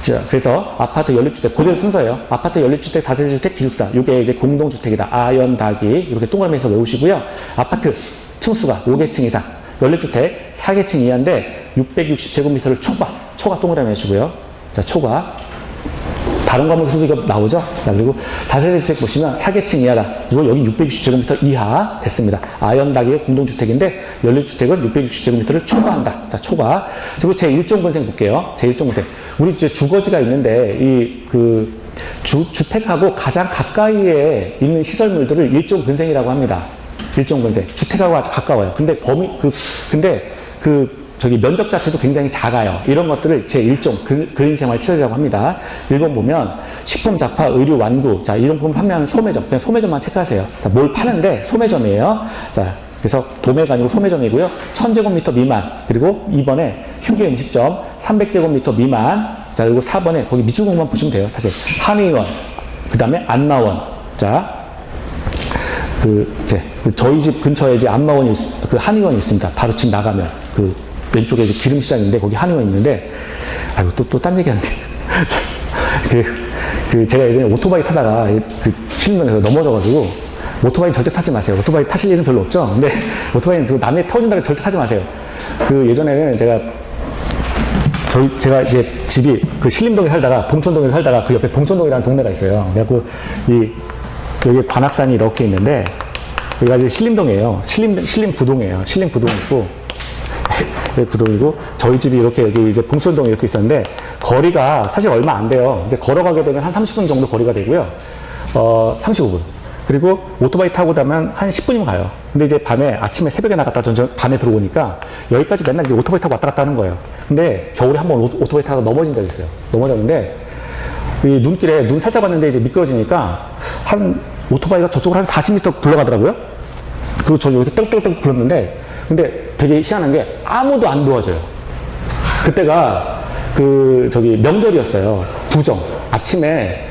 A: 자, 그래서 아파트 연립주택 그대로 순서예요. 아파트 연립주택, 다세대주택, 기숙사, 이게 이제 공동주택이다. 아연다기 이렇게 동그라미에서 외우시고요. 아파트 층수가 5계층 이상, 연립주택 4계층 이하인데 660제곱미터를 초과 동그라미 하시고요. 자, 초과. 다른 과목 순서가 나오죠? 자, 그리고 다세대주택 보시면 4계층 이하다. 그리고 여기 660제곱미터 이하 됐습니다. 아연다기의 공동주택인데 연립주택은 660제곱미터를 초과한다. 자, 초과. 그리고 제1종근생 볼게요. 제1종근생. 우리 이제 주거지가 있는데 주택하고 가장 가까이에 있는 시설물들을 일종근생이라고 합니다. 일종근생. 주택하고 아주 가까워요. 근데 면적 자체도 굉장히 작아요. 이런 것들을 제1종 근린생활 시설이라고 합니다. 1번 보면 식품, 잡화, 의류, 완구. 자, 이런 품 판매하는 소매점. 그냥 소매점만 체크하세요. 자, 뭘 파는데 소매점이에요. 자, 그래서 도매가 아니고 소매점이고요. 1000제곱미터 미만. 그리고 2번에 휴게 음식점 300제곱미터 미만. 자, 그리고 4번에 거기 밑줄 공만 보시면 돼요. 사실 한의원, 그 다음에 안마원. 자, 저희 집 근처에 이제 안마원이, 한의원이 있습니다. 바로 집 나가면. 왼쪽에 이제 기름시장인데, 거기 한의원 있는데, 아이고, 또 딴 얘기 하는데. 제가 예전에 오토바이 타다가, 신림동에서 넘어져가지고, 오토바이 절대 타지 마세요. 오토바이 타실 일은 별로 없죠? 근데, 오토바이는 남의 터진다고 절대 타지 마세요. 예전에는 제가 이제 집이 신림동에 살다가, 봉천동에 살다가, 그 옆에 봉천동이라는 동네가 있어요. 그래갖고, 여기 관악산이 이렇게 있는데, 여기가 이제 신림동이에요. 신림부동이에요. 신림부동 있고, 부동이고, 저희 집이 이렇게 여기 이제 봉천동에 이렇게 있었는데, 거리가 사실 얼마 안 돼요. 근데 걸어가게 되면 한 30분 정도 거리가 되고요. 35분. 그리고 오토바이 타고 가면 한 10분이면 가요. 근데 이제 아침에 새벽에 나갔다 밤에 들어오니까 여기까지 맨날 이제 오토바이 타고 왔다 갔다 하는 거예요. 근데 겨울에 한번 오토바이 타고 넘어진 적이 있어요. 넘어졌는데, 이 눈길에 눈 살짝 봤는데 이제 미끄러지니까 오토바이가 저쪽으로 한 40m 굴러가더라고요. 그리고 저 여기서 땡땡땡 굴렀는데, 근데 되게 희한한 게 아무도 안 도와줘요. 그때가 명절이었어요. 구정. 아침에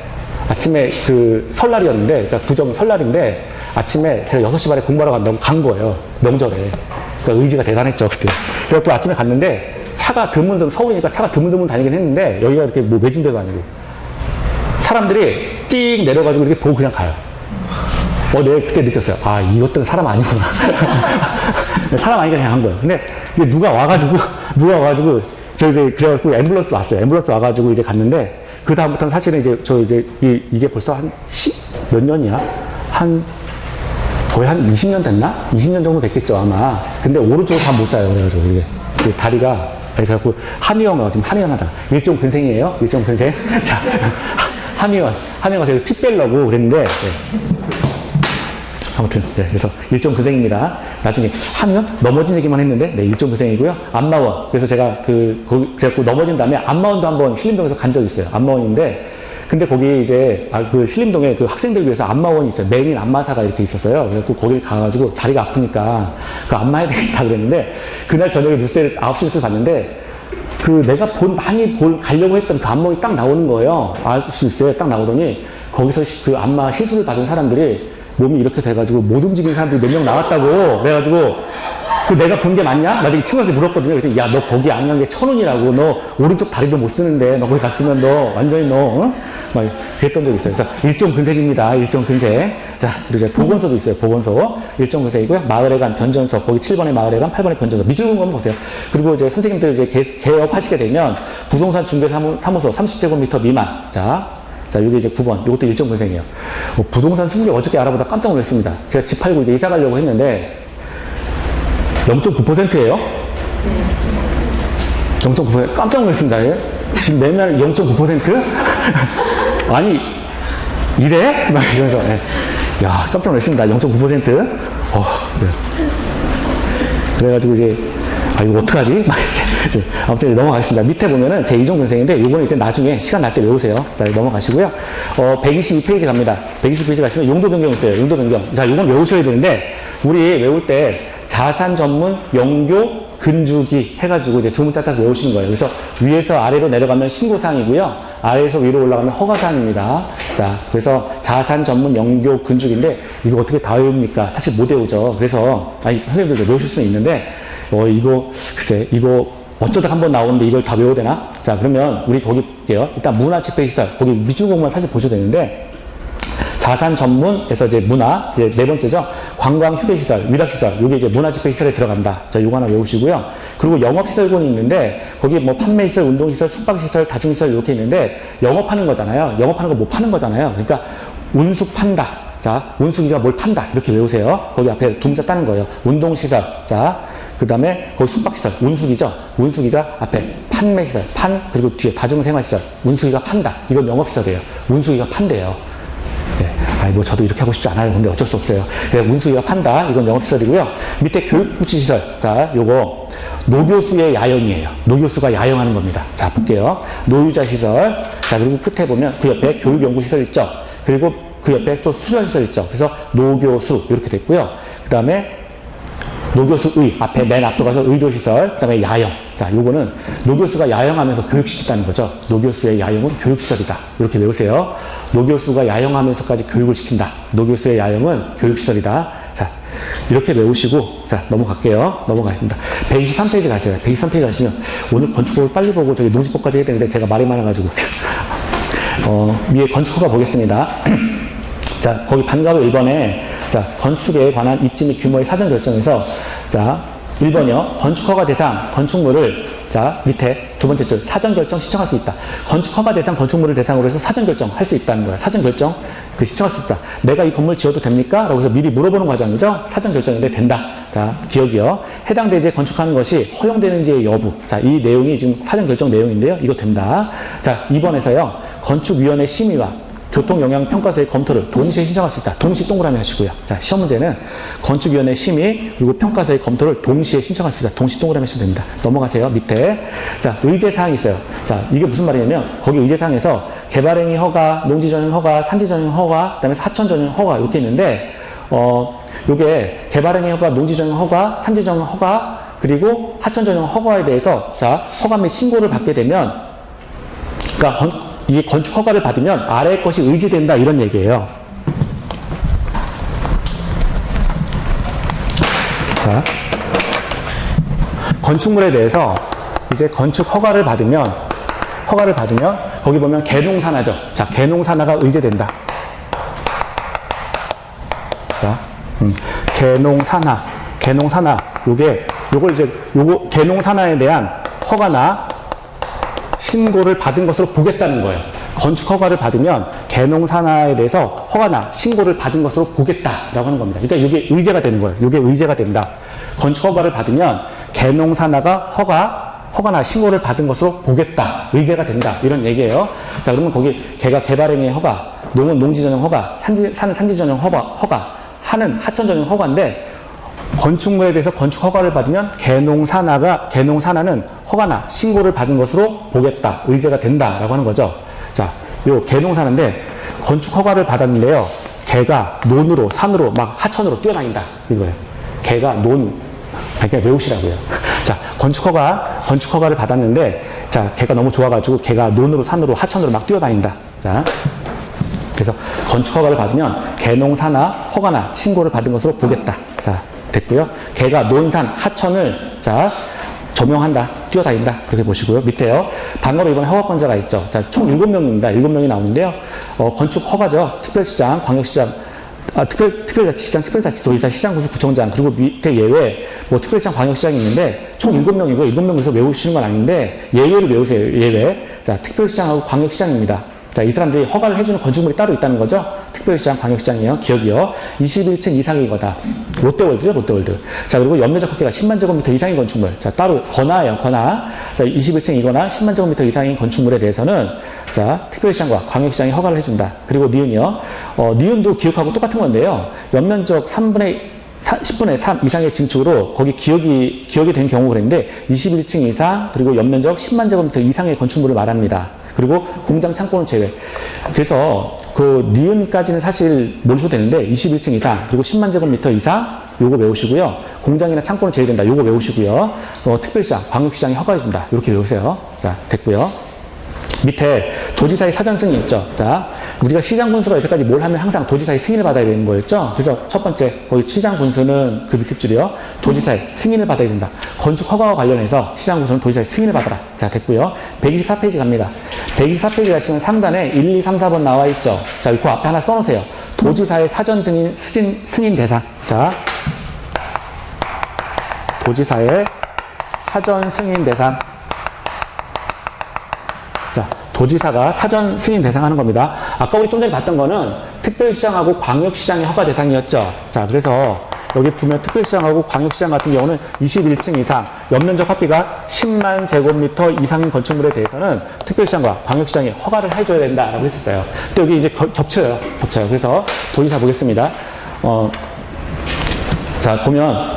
A: 설날이었는데, 그러니까 구정 설날인데, 아침에 제가 6시 반에 공부하러 간다고 간 거예요. 명절에. 그러니까 의지가 대단했죠, 그때. 그래서 아침에 갔는데, 차가 드문드문, 서울이니까 차가 드문드문 다니긴 했는데, 여기가 이렇게 뭐 매진대도 아니고, 사람들이 띡 내려가지고 이렇게 보고 그냥 가요. 내가 그때 느꼈어요. 아, 이것들은 사람 아니구나. 사람 아니니까 그냥 한 거예요. 근데 누가 와가지고, 그래갖고 앰뷸런스 왔어요. 앰뷸런스 와가지고 이제 갔는데, 그다음부터는 사실은 이게 벌써 몇 년이야? 거의 한 20년 됐나? 20년 정도 됐겠죠, 아마. 근데 오른쪽으로 다 못 자요. 그래가지고, 이게. 다리가, 그래갖고, 한의원 지금 한의원 하다. 일종 근생이에요? 일종 근생? 자, 한의원 가서 팁 빼려고 그랬는데, 아무튼, 그래서 일종 근생입니다. 나중에 한의원? 넘어진 얘기만 했는데, 일종 근생이고요. 안마원. 그래서 제가 그래갖고 넘어진 다음에 안마원도 한번 신림동에서 간 적이 있어요. 안마원인데, 근데 거기 이제, 신림동에 학생들 위해서 안마원이 있어요. 메인 안마사가 이렇게 있었어요. 그래서 거길 가가지고 다리가 아프니까 안마해야 되겠다 그랬는데, 그날 저녁에 뉴스에 9시 뉴스를 봤는데, 내가 가려고 했던 안마원이 딱 나오는 거예요. 9시 뉴스에 딱 나오더니, 거기서 안마 시술을 받은 사람들이 몸이 이렇게 돼가지고 못 움직이는 사람들이 몇 명 나왔다고. 그래가지고, 내가 본 게 맞냐? 나중에 친구한테 물었거든요. 그랬더니, 야, 너 거기 안 간 게 1,000원이라고. 너 오른쪽 다리도 못 쓰는데, 너 거기 갔으면 너 완전히 막 그랬던 적이 있어요. 그래서 일종 근생입니다. 일종 근생. 자, 그리고 이제 보건소도 있어요. 보건소. 일종 근생이고요. 마을에 간 변전소. 거기 7번에 마을에 간 8번에 변전소. 미술관 한번 보세요. 그리고 이제 선생님들 이제 개업하시게 되면 부동산 중개사무소 30제곱미터 미만. 자, 여기 이제 9번. 이것도 일종 근생이에요. 부동산 수수료 어저께 알아보다 깜짝 놀랐습니다. 제가 집 팔고 이제 이사 가려고 했는데, 0.9%예요? 0.9%. 깜짝 놀랐습니다. 지금 매매하는 0.9%? 아니, 이래? 막 이러면서, 야, 깜짝 놀랐습니다. 0.9%? 네. 그래가지고 이제, 이거 어떡하지? 막 이제, 아무튼 넘어가겠습니다. 밑에 보면은 제 이종 근생인데, 요거는 일단 나중에 시간 날 때 외우세요. 자, 넘어가시고요. 122페이지 갑니다. 122페이지 가시면 용도 변경 있어요. 용도 변경. 자, 요건 외우셔야 되는데, 우리 외울 때 자산 전문 영교 근주기 해가지고 이제 두 문자 따서 외우시는 거예요. 그래서 위에서 아래로 내려가면 신고사항이고요. 아래에서 위로 올라가면 허가사항입니다. 자, 그래서 자산 전문 영교 근주기인데, 이거 어떻게 다 외웁니까? 사실 못 외우죠. 그래서, 선생님들도 외우실 수는 있는데, 글쎄, 이거 어쩌다 한번 나오는데 이걸 다 외워야 되나? 자, 그러면 우리 거기 볼게요. 일단 문화집회시설, 거기 미주공만 사실 보셔도 되는데, 자산 전문에서 이제 문화, 이제 네 번째죠. 관광 휴게시설, 위락시설, 요게 이제 문화집회시설에 들어간다. 자, 요거 하나 외우시고요. 그리고 영업시설군이 있는데, 거기 뭐 판매시설, 운동시설, 숙박시설, 다중시설 이렇게 있는데, 영업하는 거잖아요. 영업하는 거 뭐 파는 거잖아요. 그러니까, 운숙 판다. 자, 운숙이가 뭘 판다. 이렇게 외우세요. 거기 앞에 두 문자 따는 거예요. 운동시설. 자, 그 다음에 거기 숙박시설. 운숙이죠. 운숙이가 앞에 판매시설. 그리고 뒤에 다중생활시설. 운숙이가 판다. 이건 영업시설이에요. 운숙이가 판대요. 뭐 저도 이렇게 하고 싶지 않아요. 근데 어쩔 수 없어요. 운수위가 판다. 이건 영업시설이고요. 밑에 교육부치시설. 자, 요거 노교수의 야영이에요. 노교수가 야영하는 겁니다. 자, 볼게요. 노유자시설. 자, 그리고 끝에 보면 그 옆에 교육연구시설 있죠. 그리고 그 옆에 또 수련시설 있죠. 그래서 노교수 이렇게 됐고요. 그 다음에 노교수의, 앞에 맨 앞으로 가서 의료시설, 그 다음에 야영. 자, 요거는 노교수가 야영하면서 교육시켰다는 거죠. 노교수의 야영은 교육시설이다. 이렇게 외우세요. 노교수가 야영하면서까지 교육을 시킨다. 노교수의 야영은 교육시설이다. 자, 이렇게 외우시고, 자, 넘어갈게요. 넘어가겠습니다. 123페이지 가세요. 123페이지 가시면, 오늘 건축법을 빨리 보고 저기 농지법까지 해야 되는데 제가 말이 많아가지고. 위에 건축허가 보겠습니다. 자, 거기 반가로 1번에, 자, 건축에 관한 입지 및 규모의 사전 결정에서, 자, 1번이요. 건축허가 대상 건축물을, 자, 밑에 두 번째 줄 사전 결정 신청할 수 있다. 건축허가 대상 건축물을 대상으로 해서 사전 결정 할 수 있다는 거야. 사전 결정 신청할 수 있다. 내가 이 건물 지어도 됩니까? 라고 해서 미리 물어보는 과정이죠. 사전 결정인데 된다. 자, 기억이요. 해당 대지에 건축하는 것이 허용되는지의 여부. 자, 이 내용이 지금 사전 결정 내용인데요. 이거 된다. 자, 2번에서요. 건축위원회 심의와 교통영향평가서의 검토를 동시에 신청할 수 있다. 동시 동그라미 하시고요. 자, 시험 문제는 건축위원회 심의 그리고 평가서의 검토를 동시에 신청할 수 있다. 동시 동그라미 하시면 됩니다. 넘어가세요. 밑에. 자, 의제사항이 있어요. 자, 이게 무슨 말이냐면 거기 의제사항에서 개발행위 허가, 농지전용 허가, 산지전용 허가, 그 다음에 하천전용 허가 이렇게 있는데 요게 개발행위 허가, 농지전용 허가, 산지전용 허가 그리고 하천전용 허가에 대해서 자, 허가 및 신고를 받게 되면 그러니까 이 건축 허가를 받으면 아래의 것이 의지된다 이런 얘기예요. 자, 건축물에 대해서 이제 건축 허가를 받으면 거기 보면 개농산하죠. 자, 개농산하가 의제된다. 자, 개농산하 요걸 이제 개농산하에 대한 허가나 신고를 받은 것으로 보겠다는 거예요. 건축 허가를 받으면 개농산하에 대해서 허가나 신고를 받은 것으로 보겠다라고 하는 겁니다. 그러니까 이게 의제가 되는 거예요. 이게 의제가 된다. 건축 허가를 받으면 개농산하가 허가나 신고를 받은 것으로 보겠다. 의제가 된다. 이런 얘기예요. 자, 그러면 거기 개가 개발행위 허가, 농은 농지전용 허가, 산은 산지전용 허가, 하는 하천전용 허가인데 건축물에 대해서 건축 허가를 받으면 개농산하는 허가나 신고를 받은 것으로 보겠다. 의제가 된다라고 하는 거죠. 자, 요 개농산하인데 건축 허가를 받았는데요. 개가 논으로 산으로 막 하천으로 뛰어다닌다. 이거예요. 개가 그냥 외우시라고요. 자, 건축 허가를 받았는데 자, 개가 너무 좋아가지고 개가 논으로 산으로 하천으로 막 뛰어다닌다. 자, 그래서 건축 허가를 받으면 개농산하 허가나 신고를 받은 것으로 보겠다. 자, 됐고요. 개가 논산 하천을 자 조명한다, 뛰어다닌다 그렇게 보시고요. 밑에요. 단거로 이번에 허가권자가 있죠. 자, 총 7명입니다. 7명이 나오는데요. 건축 허가죠. 특별시장, 광역시장, 특별자치시장, 특별자치도지사, 시장군수, 구청장 그리고 밑에 예외 특별시장, 광역시장이 있는데 총 7명이고 7명에서 외우시는 건 아닌데 예외를 외우세요. 예외. 자, 특별시장하고 광역시장입니다. 자, 이 사람들이 허가를 해주는 건축물이 따로 있다는 거죠. 특별시장, 광역시장이요. 기억이요. 21층 이상인 거다. 롯데월드죠, 롯데월드. 자, 그리고 연면적 합계가 10만 제곱미터 이상인 건축물. 자, 따로 건화예요, 건화. 자, 21층이거나 10만 제곱미터 이상인 건축물에 대해서는 자, 특별시장과 광역시장이 허가를 해준다. 그리고 니은이요. 니은도 기억하고 똑같은 건데요. 연면적 10분의 3 이상의 증축으로 거기 기억이 된 경우 그랬는데 21층 이상 그리고 연면적 10만 제곱미터 이상의 건축물을 말합니다. 그리고 공장 창고는 제외. 그래서 그 니은까지는 사실 모르셔도 되는데 21층 이상 그리고 10만 제곱미터 이상 요거 외우시고요. 공장이나 창고는 제외된다. 요거 외우시고요. 특별시장, 광역시장이 허가해준다. 이렇게 외우세요. 자, 됐고요. 밑에 도지사의 사전 승인 있죠. 자, 우리가 시장 군수가 여태까지 뭘 하면 항상 도지사의 승인을 받아야 되는 거였죠. 그래서 첫 번째 거기 시장 군수는 그 밑에 줄이요. 도지사의 승인을 받아야 된다. 건축 허가와 관련해서 시장 군수는 도지사의 승인을 받아라. 자, 됐고요. 124페이지 갑니다. 124페이지 가시면 상단에 1, 2, 3, 4번 나와 있죠. 자, 그 앞에 하나 써놓으세요. 도지사의 사전 승인 대상. 자, 도지사의 사전 승인 대상. 자, 도지사가 사전 승인 대상하는 겁니다. 아까 우리 좀 전에 봤던 거는 특별시장하고 광역시장의 허가 대상이었죠. 자, 그래서 여기 보면 특별시장하고 광역시장 같은 경우는 21층 이상, 연면적 합비가 10만 제곱미터 이상인 건축물에 대해서는 특별시장과 광역시장이 허가를 해줘야 된다라고 했었어요. 근데 여기 이제 겹쳐요. 그래서 도지사 보겠습니다. 자, 보면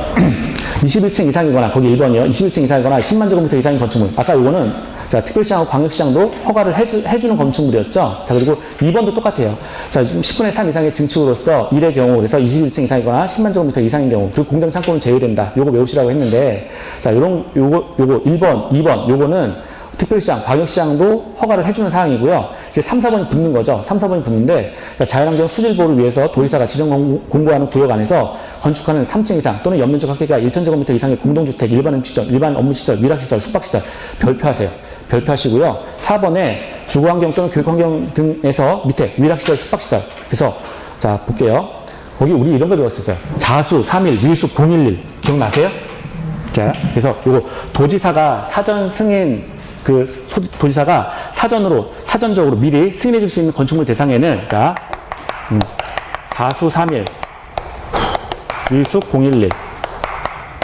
A: 21층 이상이거나 거기 1번이요. 21층 이상이거나 10만 제곱미터 이상인 건축물. 아까 이거는 자, 특별시장하고 광역시장도 허가를 해주는 건축물이었죠. 자, 그리고 2번도 똑같아요. 자, 지금 10분의 3 이상의 증축으로서 1의 경우, 그래서 21층 이상이거나 10만 제곱미터 이상인 경우, 그리고 공장 창고는 제외된다. 요거 외우시라고 했는데, 자, 요거 1번, 2번, 요거는 특별시장, 광역시장도 허가를 해주는 사항이고요. 이제 3, 4번이 붙는 거죠. 3, 4번이 붙는데, 자연환경 수질보호를 위해서 도의사가 지정 공고하는 구역 안에서 건축하는 3층 이상 또는 연면적 합계가 1,000제곱미터 이상의 공동주택, 일반 음식점, 일반 업무시설, 위락시설, 숙박시설 별표하세요. 별표하시고요. 4번에 주거환경 또는 교육환경 등에서 밑에 위락시설, 숙박시설. 그래서 자, 볼게요. 거기 우리 이런 거 배웠었어요. 자수, 3일, 위수, 011. 기억나세요? 자, 그래서 요거 도지사가 사전 승인 도지사가 사전적으로 미리 승인해 줄 수 있는 건축물 대상에는, 자, 자수 3일, 위숙 011.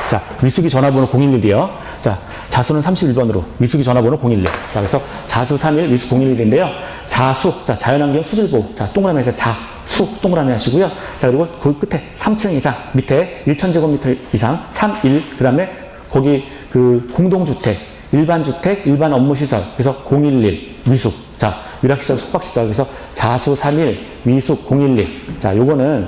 A: 자, 위숙이 전화번호 011이요. 자, 자수는 31번으로, 위숙이 전화번호 011. 자, 그래서 자수 3일, 위숙 011인데요. 자수, 자, 자연환경 수질보호. 자, 동그라미에서 자수, 동그라미 하시고요. 자, 그리고 그 끝에 3층 이상, 밑에 1,000제곱미터 이상, 3일, 그 다음에 거기 공동주택, 일반주택, 일반 업무시설, 그래서 011, 위숙. 자, 위락시설, 숙박시설, 그래서 자수 3일, 위숙 011. 자, 요거는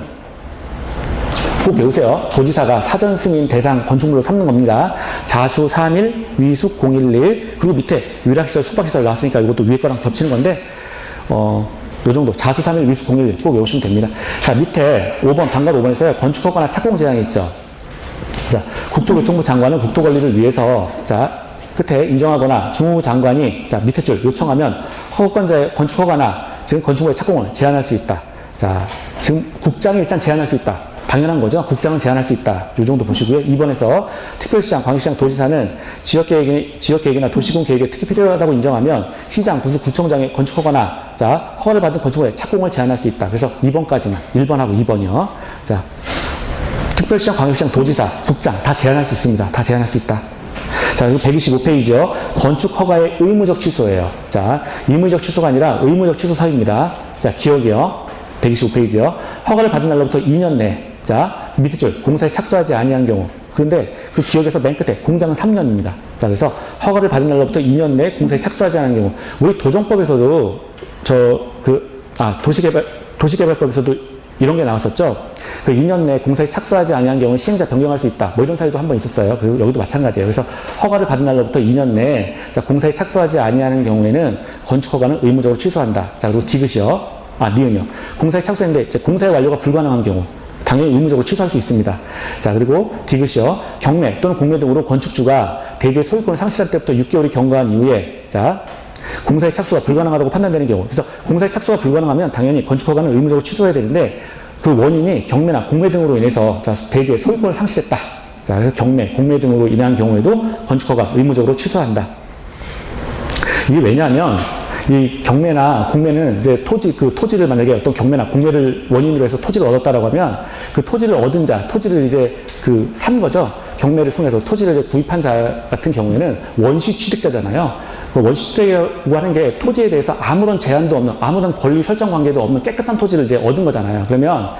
A: 꼭 배우세요. 도지사가 사전 승인 대상 건축물로 삼는 겁니다. 자수 3일, 위숙 011, 그리고 밑에 위락시설, 숙박시설 나왔으니까 이것도 위에 거랑 겹치는 건데, 요 정도. 자수 3일, 위숙 011 꼭 외우시면 됩니다. 자, 밑에 5번, 단가 5번에서요. 건축허가나 착공 제한이 있죠. 자, 국토교통부 장관은 국토관리를 위해서, 자, 끝에 인정하거나 주무부 장관이, 자, 밑에 줄 요청하면 허가권자의 건축허가나 지금 건축물의 착공을 제한할 수 있다. 자, 지금 국장이 일단 제한할 수 있다. 당연한 거죠. 국장은 제한할 수 있다. 요 정도 보시고요. 2번에서 특별시장, 광역시장, 도지사는 지역계획이나 도시군 계획에 특히 필요하다고 인정하면 시장, 군수, 구청장의 건축허가나, 자, 허가를 받은 건축물의 착공을 제한할 수 있다. 그래서 2번까지만. 1번하고 2번이요. 자, 특별시장, 광역시장, 도지사, 국장 다 제한할 수 있습니다. 다 제한할 수 있다. 자, 그리고 125페이지요. 건축허가의 의무적 취소예요. 자, 의무적 취소가 아니라 의무적 취소 사유입니다. 자, 기억이요. 125페이지요. 허가를 받은 날로부터 2년 내, 자, 밑에 줄 공사에 착수하지 아니한 경우. 그런데 그 기억에서 맨 끝에 공장은 3년입니다. 자, 그래서 허가를 받은 날로부터 2년 내 공사에 착수하지 않은 경우. 우리 도정법에서도 도시개발법에서도 이런 게 나왔었죠. 그 2년 내에 공사에 착수하지 아니한 경우는 시행자 변경할 수 있다. 뭐 이런 사유도 한 번 있었어요. 그리고 여기도 마찬가지예요. 그래서 허가를 받은 날로부터 2년 내에, 자, 공사에 착수하지 아니하는 경우에는 건축허가는 의무적으로 취소한다. 자, 그리고 니은이요. 공사에 착수했는데 이제 공사의 완료가 불가능한 경우 당연히 의무적으로 취소할 수 있습니다. 자, 그리고 경매 또는 공매 등으로 건축주가 대지의 소유권을 상실할 때부터 6개월이 경과한 이후에, 자, 공사의 착수가 불가능하다고 판단되는 경우. 그래서 공사의 착수가 불가능하면 당연히 건축허가는 의무적으로 취소해야 되는데 그 원인이 경매나 공매 등으로 인해서, 자, 대지의 소유권을 상실했다. 자, 그래서 공매 등으로 인한 경우에도 건축허가 의무적으로 취소한다. 이게 왜냐하면 이 경매나 공매는 이제 토지를 만약에 어떤 경매나 공매를 원인으로 해서 토지를 얻었다라고 하면 그 토지를 얻은 자, 토지를 이제 산 거죠. 경매를 통해서 토지를 이제 구입한 자 같은 경우에는 원시 취득자잖아요. 그 원시 취득이라고 하는 게 토지에 대해서 아무런 제한도 없는, 아무런 권리 설정 관계도 없는 깨끗한 토지를 이제 얻은 거잖아요. 그러면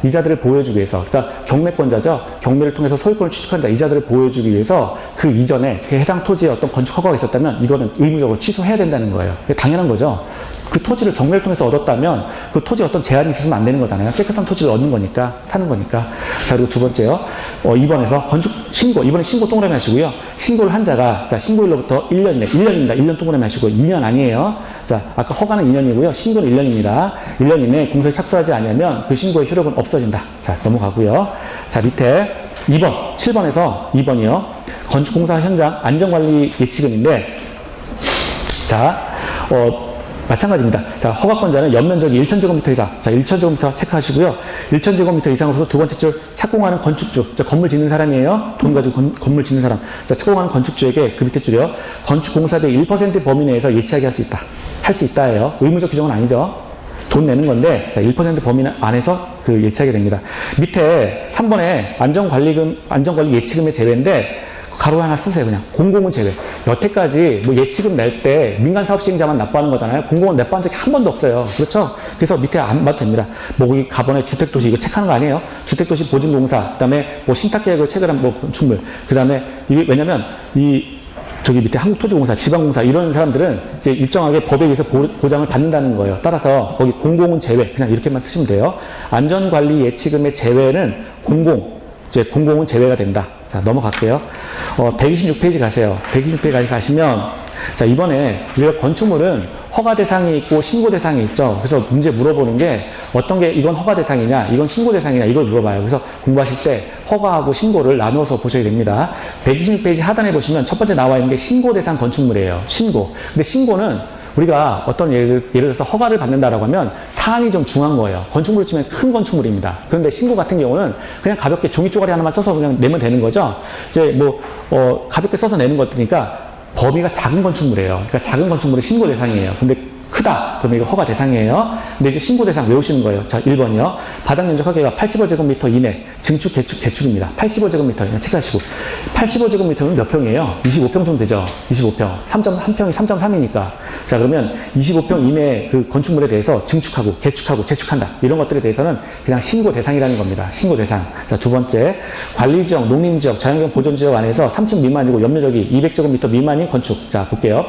A: 이자들을 보호해주기 위해서, 그러니까 경매권자죠. 경매를 통해서 소유권을 취득한 자, 이자들을 보호해주기 위해서 그 이전에 그 해당 토지에 어떤 건축 허가가 있었다면 이거는 의무적으로 취소해야 된다는 거예요. 당연한 거죠. 그 토지를 경매를 통해서 얻었다면 그 토지에 어떤 제한이 있으면 안 되는 거잖아요. 깨끗한 토지를 얻는 거니까, 사는 거니까. 자, 그리고 두 번째요. 2번에서 이번에 신고 동그라미 하시고요. 신고를 한 자가, 자, 신고일로부터 1년입니다. 1년 동그라미 하시고, 2년 아니에요. 자, 아까 허가는 2년이고요. 신고는 1년입니다. 1년 이내에 공사에 착수하지 않으면 그 신고의 효력은 없어진다. 자, 넘어가고요. 자, 밑에 7번에서 2번이요. 건축공사 현장 안전관리 예치금인데, 자, 마찬가지입니다. 자, 허가권자는 연면적이 1,000제곱미터 이상. 자, 1,000제곱미터 체크하시고요. 1,000제곱미터 이상으로서 두 번째 줄 착공하는 건축주. 자, 건물 짓는 사람이에요. 돈 가지고 건물 짓는 사람. 자, 착공하는 건축주에게 그 밑에 줄이요. 건축공사비의 1% 범위 내에서 예치하게 할 수 있다. 할 수 있다예요. 의무적 규정은 아니죠. 돈 내는 건데, 자, 1% 범위 안에서 예치하게 됩니다. 밑에 3번에 안전관리 예치금의 제외인데, 가로 하나 쓰세요. 그냥 공공은 제외. 여태까지 뭐 예치금 낼 때 민간 사업 시행자만 납부하는 거잖아요. 공공은 납부한 적이 한 번도 없어요. 그렇죠? 그래서 밑에 안 봐도 됩니다. 뭐 거기 가번에 주택도시 이거 체크하는 거 아니에요? 주택도시 보증공사, 그다음에 뭐 신탁계획을 체결한 뭐 건축물, 그다음에 이게 왜냐면 저기 밑에 한국토지공사, 지방공사 이런 사람들은 이제 일정하게 법에 의해서 보장을 받는다는 거예요. 따라서 거기 공공은 제외 그냥 이렇게만 쓰시면 돼요. 안전관리 예치금의 제외는 공공은 제외가 된다. 자, 넘어갈게요. 126페이지 가세요. 126페이지 가시면 자, 이번에 우리가 건축물은 허가 대상이 있고 신고 대상이 있죠. 그래서 문제 물어보는 게 어떤 게 이건 허가 대상이냐, 이건 신고 대상이냐 이걸 물어봐요. 그래서 공부하실 때 허가하고 신고를 나누어서 보셔야 됩니다. 126페이지 하단에 보시면 첫 번째 나와 있는 게 신고 대상 건축물이에요. 신고. 근데 신고는 우리가 어떤 예를 들어서 허가를 받는다라고 하면 사안이 좀 중요한 거예요. 건축물을 치면 큰 건축물입니다. 그런데 신고 같은 경우는 그냥 가볍게 종이 쪼가리 하나만 써서 그냥 내면 되는 거죠. 이제 가볍게 써서 내는 것들이니까 범위가 작은 건축물이에요. 그러니까 작은 건축물은 신고 대상이에요. 근데 크다. 그러면 이거 허가 대상이에요. 근데 이제 신고 대상 외우시는 거예요. 자, 1번이요. 바닥 면적 하기가 85제곱미터 이내, 증축, 개축, 재축입니다. 85제곱미터 그냥 체크하시고. 85제곱미터는 몇 평이에요? 25평 정도 되죠? 25평. 3.1평이 3.3이니까. 자, 그러면 25평 이내 그 건축물에 대해서 증축하고, 개축하고, 재축한다. 이런 것들에 대해서는 그냥 신고 대상이라는 겁니다. 신고 대상. 자, 두 번째. 관리지역, 농림지역, 자연경 보존지역 안에서 3층 미만이고 연면적이 200제곱미터 미만인 건축. 자, 볼게요.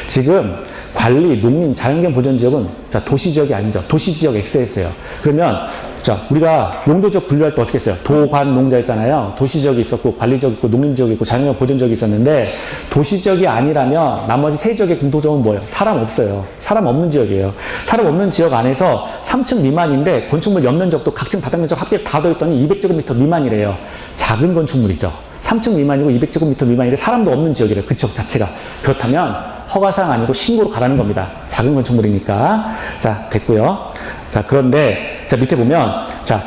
A: 지금 관리, 농림, 자연경 보존지역은 자, 도시지역이 아니죠. 도시지역 X였어요. 그러면 자, 우리가 용도지역 분류할 때 어떻게 했어요? 도관, 농자였잖아요. 도시지역이 있었고 관리지역 있고 농림지역이 있고 자연경 보존지역이 있었는데 도시지역이 아니라면 나머지 세 지역의 공통점은 뭐예요? 사람 없어요. 사람 없는 지역이에요. 사람 없는 지역 안에서 3층 미만인데 건축물 연면적도 각층 바닥면적 합계 다 더했더니 200제곱미터 미만이래요. 작은 건축물이죠. 3층 미만이고 200제곱미터 미만인데 사람도 없는 지역이래요. 그 지역 자체가. 그렇다면 허가사항 아니고 신고로 가라는 겁니다. 작은 건축물이니까. 자, 됐고요. 자, 그런데 자, 밑에 보면 자,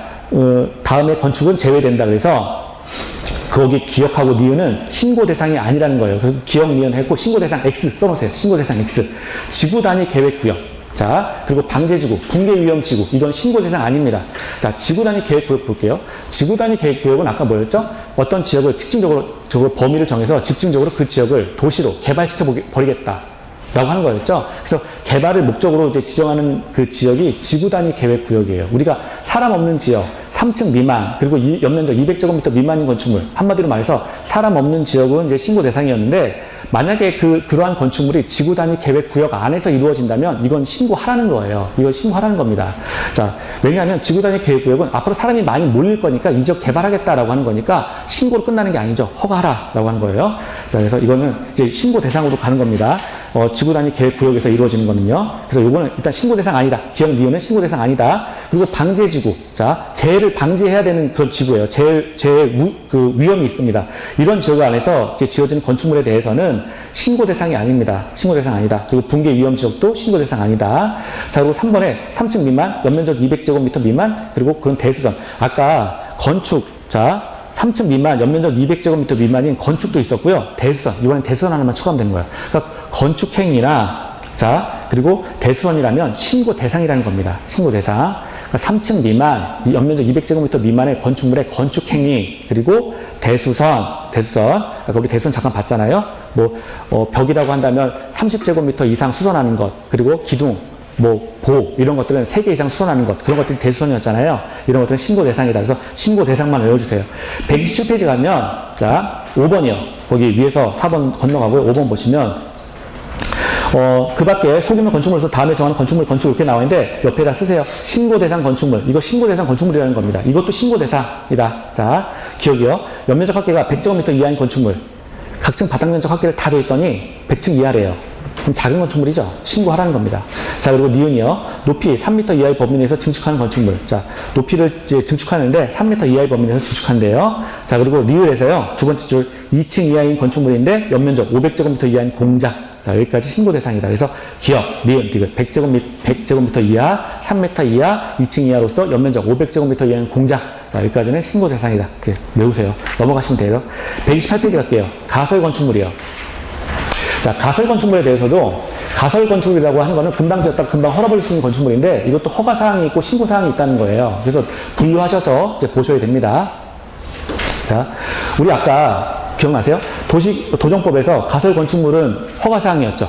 A: 다음에 건축은 제외된다 그래서 거기 기억하고 니은은 신고 대상이 아니라는 거예요. 그래서 기억 니은 했고 신고 대상 X 써놓으세요. 신고 대상 X. 지구 단위 계획 구역. 자, 그리고 방제지구, 붕괴위험지구. 이건 신고 대상 아닙니다. 자, 지구 단위 계획 구역 볼게요. 지구 단위 계획 구역은 아까 뭐였죠? 어떤 지역을 특징적으로 범위를 정해서 집중적으로 그 지역을 도시로 개발시켜 버리겠다. 라고 하는 거였죠. 그래서 개발을 목적으로 이제 지정하는 그 지역이 지구 단위 계획 구역이에요. 우리가 사람 없는 지역, 3층 미만, 그리고 연면적 200제곱미터 미만인 건축물. 한마디로 말해서 사람 없는 지역은 이제 신고 대상이었는데 만약에 그러한 건축물이 지구 단위 계획 구역 안에서 이루어진다면 이건 신고하라는 거예요. 이걸 신고하라는 겁니다. 자, 왜냐하면 지구 단위 계획 구역은 앞으로 사람이 많이 몰릴 거니까 이 지역 개발하겠다라고 하는 거니까 신고로 끝나는 게 아니죠. 허가하라라고 하는 거예요. 자, 그래서 이거는 이제 신고 대상으로 가는 겁니다. 지구 단위 계획 구역에서 이루어지는 거는요. 그래서 이거는 일단 신고 대상 아니다. 기억 니은은 신고 대상 아니다. 그리고 방제지구. 자, 재해를 방지해야 되는 그런 지구예요. 그 위험이 있습니다. 이런 지역 안에서 이제 지어지는 건축물에 대해서는 신고 대상이 아닙니다. 신고 대상 아니다. 그리고 붕괴 위험 지역도 신고 대상 아니다. 자, 그리고 3번에 3층 미만, 연면적 200제곱미터 미만, 그리고 그런 대수선. 아까 건축, 자, 3층 미만, 연면적 200제곱미터 미만인 건축도 있었고요. 대수선, 이번엔 대수선 하나만 추가하면 되는 거예요. 그러니까 건축행위나, 자, 그리고 대수선이라면 신고 대상이라는 겁니다. 신고 대상. 3층 미만, 연면적 200제곱미터 미만의 건축물의 건축행위, 그리고 대수선. 아까 우리 대수선 잠깐 봤잖아요. 벽이라고 한다면 30제곱미터 이상 수선하는 것, 그리고 기둥, 보, 이런 것들은 3개 이상 수선하는 것, 그런 것들이 대수선이었잖아요. 이런 것들은 신고 대상이다. 그래서 신고 대상만 외워주세요. 127페이지 가면, 자, 5번이요. 거기 위에서 4번 건너가고요. 5번 보시면, 그 밖에 소규모 건축물에서 다음에 정하는 건축물 이렇게 나와 있는데 옆에다 쓰세요. 신고 대상 건축물. 이거 신고 대상 건축물이라는 겁니다. 이것도 신고 대상이다. 자, 기억이요. 연면적 합계가 100제곱미터 이하인 건축물. 각층 바닥 면적 합계를 다 더했더니 100층 이하래요. 그럼 작은 건축물이죠. 신고하라는 겁니다. 자, 그리고 니은이요. 높이 3m 이하의 범위 내에서 증축하는 건축물. 자, 높이를 이제 증축하는데 3m 이하의 범위 내에서 증축한대요. 자, 그리고 리을에서요. 두 번째 줄 2층 이하인 건축물인데 연면적 500제곱미터 이하인 공장. 자, 여기까지 신고 대상이다. 그래서 기억, 니은, 디귿, 100제곱미터 이하, 3m 이하, 2층 이하로서 연면적 500제곱미터 이하인 공장. 자, 여기까지는 신고 대상이다. 이렇게 외우세요. 넘어가시면 돼요. 128페이지 갈게요. 가설 건축물이요. 자, 가설 건축물에 대해서도 가설 건축이라고 하는 거는 금방 지었다 금방 헐어버릴 수 있는 건축물인데 이것도 허가 사항이 있고 신고 사항이 있다는 거예요. 그래서 분류하셔서 이제 보셔야 됩니다. 자, 우리 아까 기억나세요? 도정법에서 가설 건축물은 허가 사항이었죠.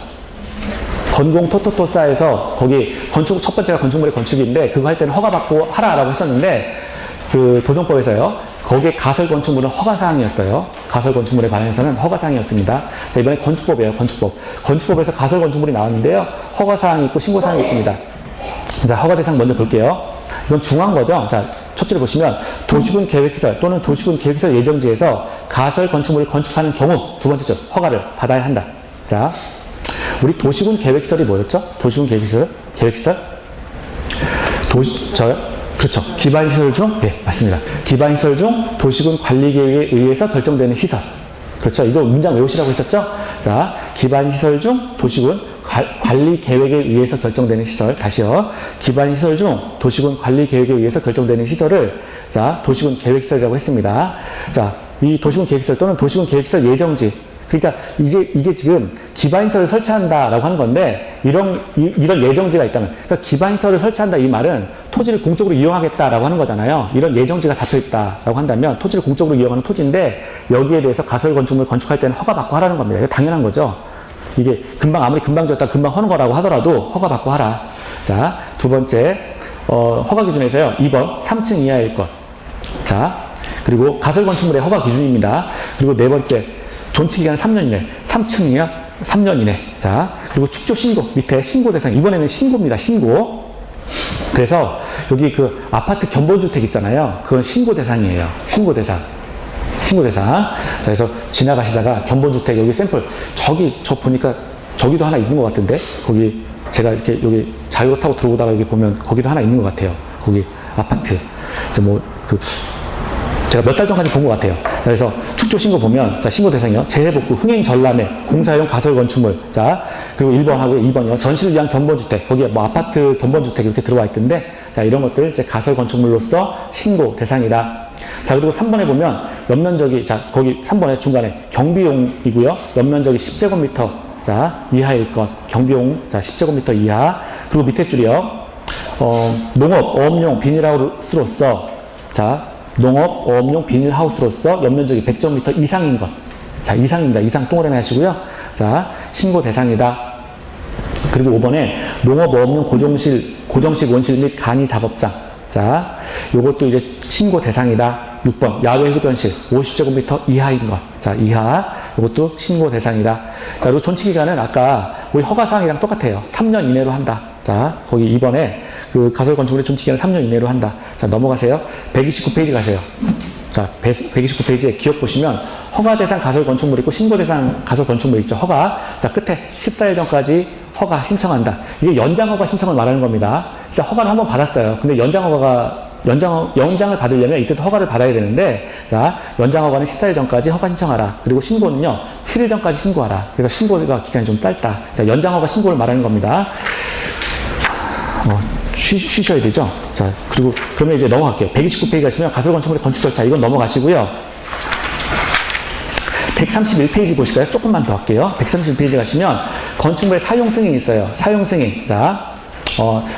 A: 건공 토토토사에서 거기 건축 첫 번째가 건축물의 건축인데 그거 할 때는 허가 받고 하라라고 했었는데 그 도정법에서요. 거기에 가설 건축물은 허가사항이었어요. 가설 건축물에 관해서는 허가사항이었습니다. 자, 이번에 건축법이에요. 건축법. 건축법에서 가설 건축물이 나왔는데요. 허가사항이 있고 신고사항이 있습니다. 자, 허가대상 먼저 볼게요. 이건 중요한 거죠. 자, 첫째로 보시면 도시군 계획시설 또는 도시군 계획시설 예정지에서 가설 건축물을 건축하는 경우 두 번째죠. 허가를 받아야 한다. 자, 우리 도시군 계획시설이 뭐였죠? 도시군 계획시설? 그렇죠. 기반시설 중, 네, 맞습니다. 기반시설 중 도시군 관리계획에 의해서 결정되는 시설. 그렇죠. 이거 문장 외우시라고 했었죠? 자, 기반시설 중 도시군 관리계획에 의해서 결정되는 시설. 다시요. 기반시설 중 도시군 관리계획에 의해서 결정되는 시설을, 자, 도시군 계획시설이라고 했습니다. 자, 이 도시군 계획시설 또는 도시군 계획시설 예정지. 그러니까 이게 지금 기반시설을 설치한다라고 하는 건데, 이런 예정지가 있다면, 그러니까 기반시설을 설치한다 이 말은 토지를 공적으로 이용하겠다라고 하는 거잖아요. 이런 예정지가 잡혀있다라고 한다면 토지를 공적으로 이용하는 토지인데, 여기에 대해서 가설 건축물 건축할 때는 허가받고 하라는 겁니다. 이게 당연한 거죠. 이게 아무리 금방 지었다 금방 하는 거라고 하더라도 허가받고 하라. 자, 두 번째, 허가 기준에서요. 2번 3층 이하일 것. 자, 그리고 가설 건축물의 허가 기준입니다. 그리고 네 번째, 존치기간 3년 이내, 3층 이하 3년 이내. 자, 그리고 축조 신고, 밑에 신고 대상. 이번에는 신고입니다. 신고. 그래서 여기 그 아파트 견본주택 있잖아요. 그건 신고 대상이에요. 신고 대상. 자, 그래서 지나가시다가 견본주택 여기 샘플, 저 보니까 저기도 하나 있는 것 같은데, 거기 제가 이렇게 여기 자유로 타고 들어오다가 여기 보면 거기도 하나 있는 것 같아요. 거기 아파트. 제가 몇 달 전까지 본 것 같아요. 그래서 축조 신고 보면, 자, 신고 대상이요. 재해복구, 흥행 전람회, 공사용 가설 건축물. 자, 그리고 1번하고 2번이요. 전시를 위한 견본주택. 거기에 뭐 아파트 견본주택 이렇게 들어와 있던데, 자, 이런 것들 이제 가설 건축물로서 신고 대상이다. 자, 그리고 3번에 보면 연면적이, 자, 거기 3번에 중간에 경비용이고요. 연면적이 10제곱미터, 자, 이하일 것. 경비용, 자, 10제곱미터 이하. 그리고 밑에 줄이요. 농업, 어업용 비닐하우스로서, 자, 농업, 어업용 비닐하우스로서 연면적이 100제곱미터 이상인 것. 자, 이상입니다. 이상 동그라미 하시고요. 자, 신고 대상이다. 그리고 5번에 농업, 어업용 고정식 원실 및 간이 작업장. 자, 요것도 이제 신고 대상이다. 6번, 야외 흡연실 50제곱미터 이하인 것. 자, 이하. 요것도 신고 대상이다. 자, 그리고 존치기간은 아까 우리 허가사항이랑 똑같아요. 3년 이내로 한다. 자, 거기 2번에 그 가설 건축물의 존치기간은 3년 이내로 한다. 자, 넘어가세요. 129페이지 가세요. 자, 129페이지에 기억 보시면 허가 대상 가설 건축물 있고 신고 대상 가설 건축물 있죠. 허가. 자, 끝에 14일 전까지 허가 신청한다. 이게 연장 허가 신청을 말하는 겁니다. 진짜 허가를 한번 받았어요. 근데 연장을 받으려면 이때도 허가를 받아야 되는데, 자, 연장 허가는 14일 전까지 허가 신청하라. 그리고 신고는요, 7일 전까지 신고하라. 그래서 신고가 기간이 좀 짧다. 자, 연장 허가 신고를 말하는 겁니다. 쉬셔야 되죠? 자, 그리고 그러면 이제 넘어갈게요. 129페이지 가시면 가설 건축물의 건축 절차, 이건 넘어가시고요. 131페이지 보실까요? 조금만 더 할게요. 131페이지 가시면 건축물의 사용 승인이 있어요. 사용 승인. 자,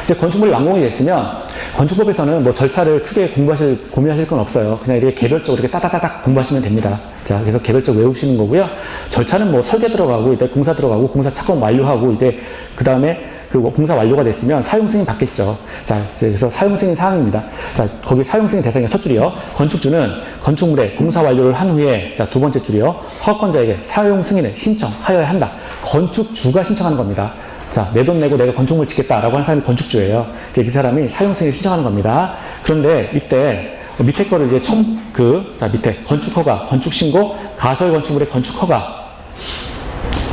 A: 이제 건축물이 완공이 됐으면 건축법에서는 뭐 절차를 크게 고민하실 건 없어요. 그냥 이렇게 개별적으로 이렇게 따다다닥 공부하시면 됩니다. 자, 그래서 개별적으로 외우시는 거고요. 절차는 뭐 설계 들어가고, 이때 공사 들어가고, 공사 착공 완료하고, 이때 그 다음에 그 공사 완료가 됐으면 사용 승인 받겠죠. 자, 그래서 사용 승인 사항입니다. 자, 거기 사용 승인 대상이 첫 줄이요. 건축주는 건축물의 공사 완료를 한 후에, 자, 두 번째 줄이요. 허가권자에게 사용 승인을 신청하여야 한다. 건축주가 신청하는 겁니다. 자, 내 돈 내고 내가 건축물 짓겠다라고 하는 사람이 건축주예요. 이제 그 사람이 사용 승인을 신청하는 겁니다. 그런데 이때 밑에 거를 이제 자, 밑에 건축허가, 건축신고, 가설 건축물의 건축허가.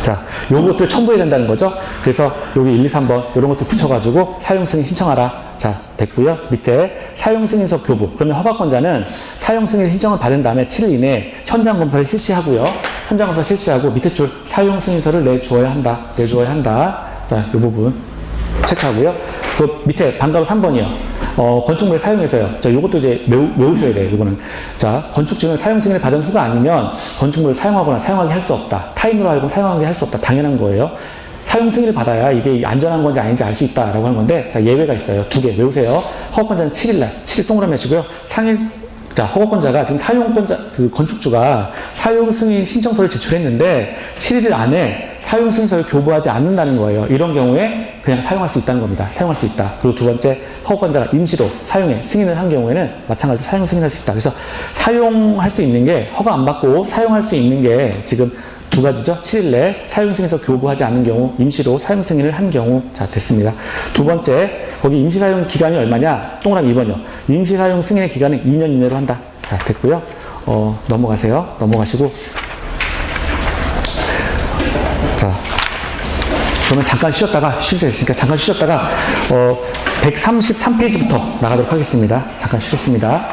A: 자, 요것들 첨부해야 된다는 거죠. 그래서 여기 1, 2, 3번 이런 것들 붙여가지고 사용승인 신청하라. 자, 됐고요. 밑에 사용승인서 교부. 그러면 허가권자는 사용승인 신청을 받은 다음에 7일 이내에 현장 검사를 실시하고요. 현장 검사 실시하고 밑에 줄 사용승인서를 내주어야 한다. 자, 이 부분 체크하고요. 그 밑에 방가로 3번이요. 건축물을 사용해서요. 자, 요것도 이제 외우셔야 돼요. 이거는. 자, 건축주는 사용 승인을 받은 후가 아니면 건축물을 사용하거나 사용하게 할 수 없다. 타인으로 하여금 사용하게 할 수 없다. 당연한 거예요. 사용 승인을 받아야 이게 안전한 건지 아닌지 알 수 있다라고 하는 건데, 자, 예외가 있어요. 2개 외우세요. 허가권자는 7일날, 7일 동그라미 하시고요. 자, 허가권자가 지금 건축주가 사용 승인 신청서를 제출했는데 7일 안에 사용 승인서를 교부하지 않는다는 거예요. 이런 경우에 그냥 사용할 수 있다는 겁니다. 사용할 수 있다. 그리고 두 번째, 허가권자가 임시로 사용에 승인을 한 경우에는 마찬가지로 사용 승인할 수 있다. 그래서 사용할 수 있는 게 허가 안 받고 사용할 수 있는 게 지금 두 가지죠. 7일 내에 사용 승인서 교부하지 않은 경우, 임시로 사용 승인을 한 경우. 자, 됐습니다. 두 번째, 거기 임시 사용 기간이 얼마냐? 동그라미 2번이요. 임시 사용 승인의 기간은 2년 이내로 한다. 자, 됐고요. 넘어가세요. 넘어가시고. 자, 그러면 잠깐 쉬었다가, 쉴 때 있으니까 잠깐 쉬었다가, 133페이지부터 나가도록 하겠습니다. 잠깐 쉬겠습니다.